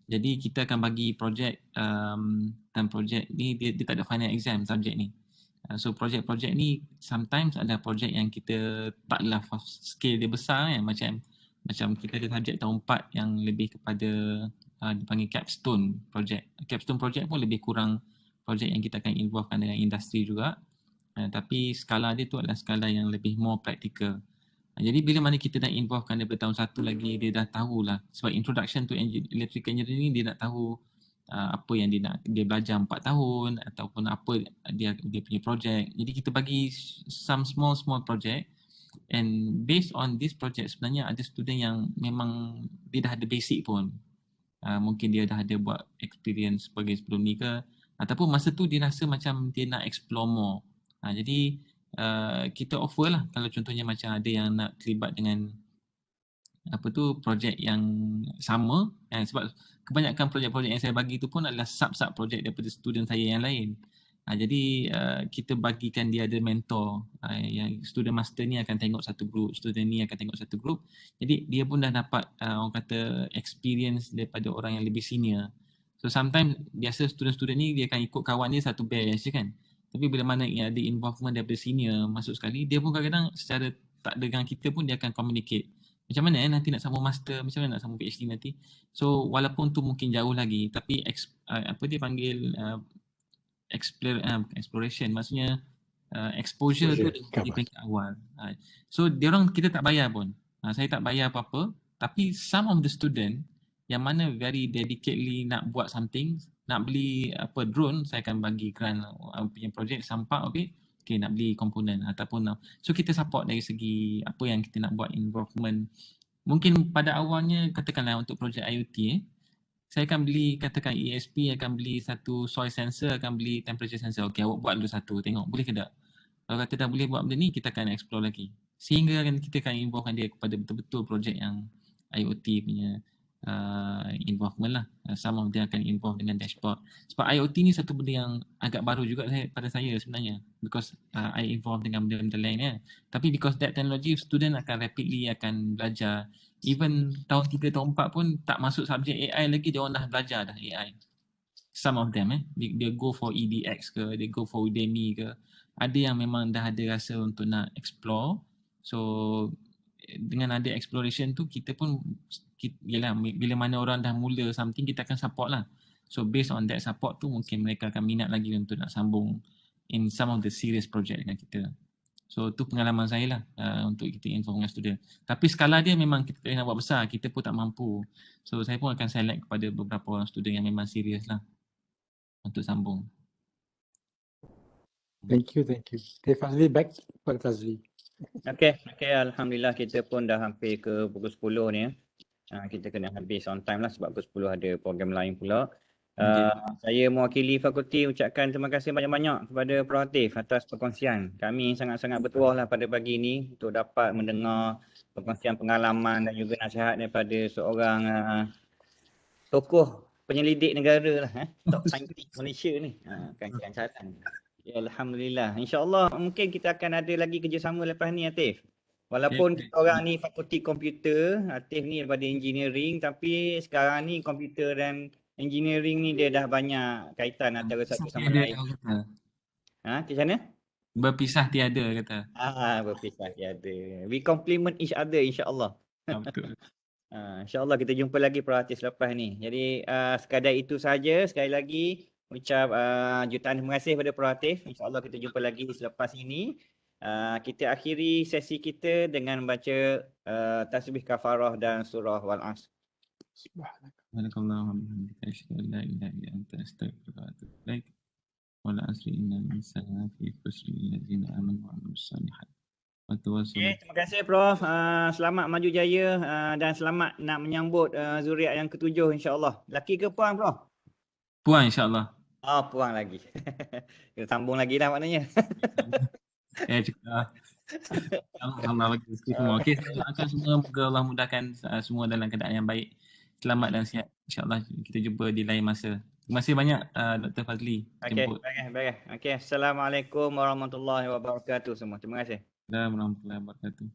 S2: Jadi kita akan bagi projek, dan projek ni dia tak ada final exam subjek ni. So projek-projek ni sometimes ada projek yang kita taklah scale dia besar kan, macam kita ada subjek tahun 4 yang lebih kepada dipanggil capstone project. Capstone project pun lebih kurang projek yang kita akan involvekan dengan industri juga. Tapi skala dia tu adalah skala yang lebih more practical. Jadi bila mana kita dah involvekan daripada tahun 1 lagi, dia dah tahulah. Sebab introduction to electrical engineering, dia nak tahu apa yang dia belajar 4 tahun ataupun apa dia punya projek. Jadi kita bagi some small project, and based on this project sebenarnya ada student yang memang dia dah ada basic pun. Mungkin dia dah ada buat experience sebagai sebelum ni ke, ataupun masa tu dia rasa macam dia nak explore more. Jadi kita offer lah, kalau contohnya macam ada yang nak terlibat dengan projek yang sama, sebab kebanyakan projek-projek yang saya bagi tu pun adalah sub-sub projek daripada student saya yang lain. Jadi kita bagikan dia ada mentor, yang student master ni akan tengok satu group, student ni akan tengok satu group. Jadi dia pun dah dapat orang kata experience daripada orang yang lebih senior. So sometimes biasa student-student ni dia akan ikut kawan dia satu batch je kan. Tapi bila mana ada involvement daripada senior masuk sekali, dia pun kadang-kadang secara tak dengan kita pun dia akan communicate. Macam mana nanti nak sambung master, macam mana nak sambung PhD nanti. So walaupun tu mungkin jauh lagi, tapi dia panggil exploration, maksudnya exposure tu di peringkat awal. So diorang kita tak bayar pun. Saya tak bayar apa-apa, tapi some of the student yang mana very dedicatedly nak buat something, nak beli drone, saya akan bagi grant punya projek sampak, okay, nak beli komponen ataupun so kita support dari segi apa yang kita nak buat involvement. Mungkin pada awalnya katakanlah untuk projek IoT, saya akan beli, katakan ESP akan beli satu soil sensor, akan beli temperature sensor. Okey, awak buat dulu satu, tengok boleh ke tak. Kalau kata dah boleh buat benda ni, kita akan explore lagi. Sehingga kita akan involvekan dia kepada betul-betul projek yang IoT punya involvement lah. Some of them akan involve dengan dashboard. Sebab IoT ni satu benda yang agak baru juga pada saya sebenarnya. Because I involve dengan benda-benda lain ya. Tapi because that technology, student akan rapidly akan belajar. Even tahun 3, tahun 4 pun tak masuk subjek AI lagi, dia orang dah belajar dah AI. Some of them dia go for EDX ke, dia go for Udemy ke. Ada yang memang dah ada rasa untuk nak explore. So dengan ada exploration tu, kita pun yalah, bila mana orang dah mula something, kita akan support lah. So based on that support tu, mungkin mereka akan minat lagi untuk nak sambung in some of the serious project dengan kita. So tu pengalaman saya lah untuk kita inform dengan student. Tapi skala dia memang kita nak buat besar, kita pun tak mampu. So saya pun akan select kepada beberapa orang student yang memang serius lah untuk sambung.
S3: Thank you. Okay, Fazli back pada Fazli.
S1: Okay, Alhamdulillah kita pun dah hampir ke pukul 10 ni. Kita kena habis on time lah sebab pukul 10 ada program lain pula. Saya mewakili fakulti ucapkan terima kasih banyak-banyak kepada Proaktif atas perkongsian. Kami sangat-sangat bertuah lah pada pagi ini untuk dapat mendengar perkongsian pengalaman dan juga nasihat daripada seorang tokoh penyelidik negara lah, top saintis Malaysia ni, kancaan. Ya, Alhamdulillah. InsyaAllah mungkin kita akan ada lagi kerjasama lepas ni, Atif. Walaupun kita orang ni fakulti komputer, Atif ni daripada engineering, tapi sekarang ni komputer dan engineering ni dia dah banyak kaitan antara satu sama lain. Macam mana?
S2: Berpisah tiada kata.
S1: Berpisah tiada. We complement each other insyaAllah.
S2: Betul.
S1: InsyaAllah kita jumpa lagi Proaktif selepas ni. Jadi sekadar itu saja. Sekali lagi ucap jutaan terima kasih kepada Proaktif. InsyaAllah kita jumpa lagi selepas ini. Kita akhiri sesi kita dengan membaca tasbih kafarah dan surah Wal-Asr.
S2: Subhanakallahumma wa bihamdika asyhadu an la ilaha illa anta astaghfiruka wa atubu ilaik. Wal 'asri innal insana lafi khusr illa allazina amanu wa 'amilus shalihat.
S1: Okay, terima kasih Prof. Selamat maju jaya dan selamat nak menyambut zuriat yang ketujuh insya-Allah. Laki ke puan Prof?
S2: Puan insya-Allah.
S1: Puan lagi. Kita sambung lagi dah maknanya.
S2: Cukup. Allah bagi rezeki semua. Okey, saya doakan semua moga Allah mudahkan semua dalam keadaan yang baik. Selamat dan sihat. Insya-Allah kita jumpa di lain masa. Terima kasih banyak Dr. Fazli.
S1: Okey, baik. Okey, Assalamualaikum warahmatullahi wabarakatuh semua. Terima kasih.
S2: Assalamualaikum warahmatullahi wabarakatuh.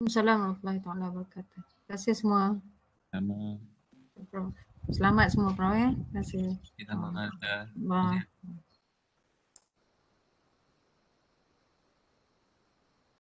S4: Assalamualaikum warahmatullahi wabarakatuh. Terima kasih semua.
S2: Sama.
S4: Prof. Selamat semua Prof ya. Terima kasih.
S2: Sama.
S4: Bye.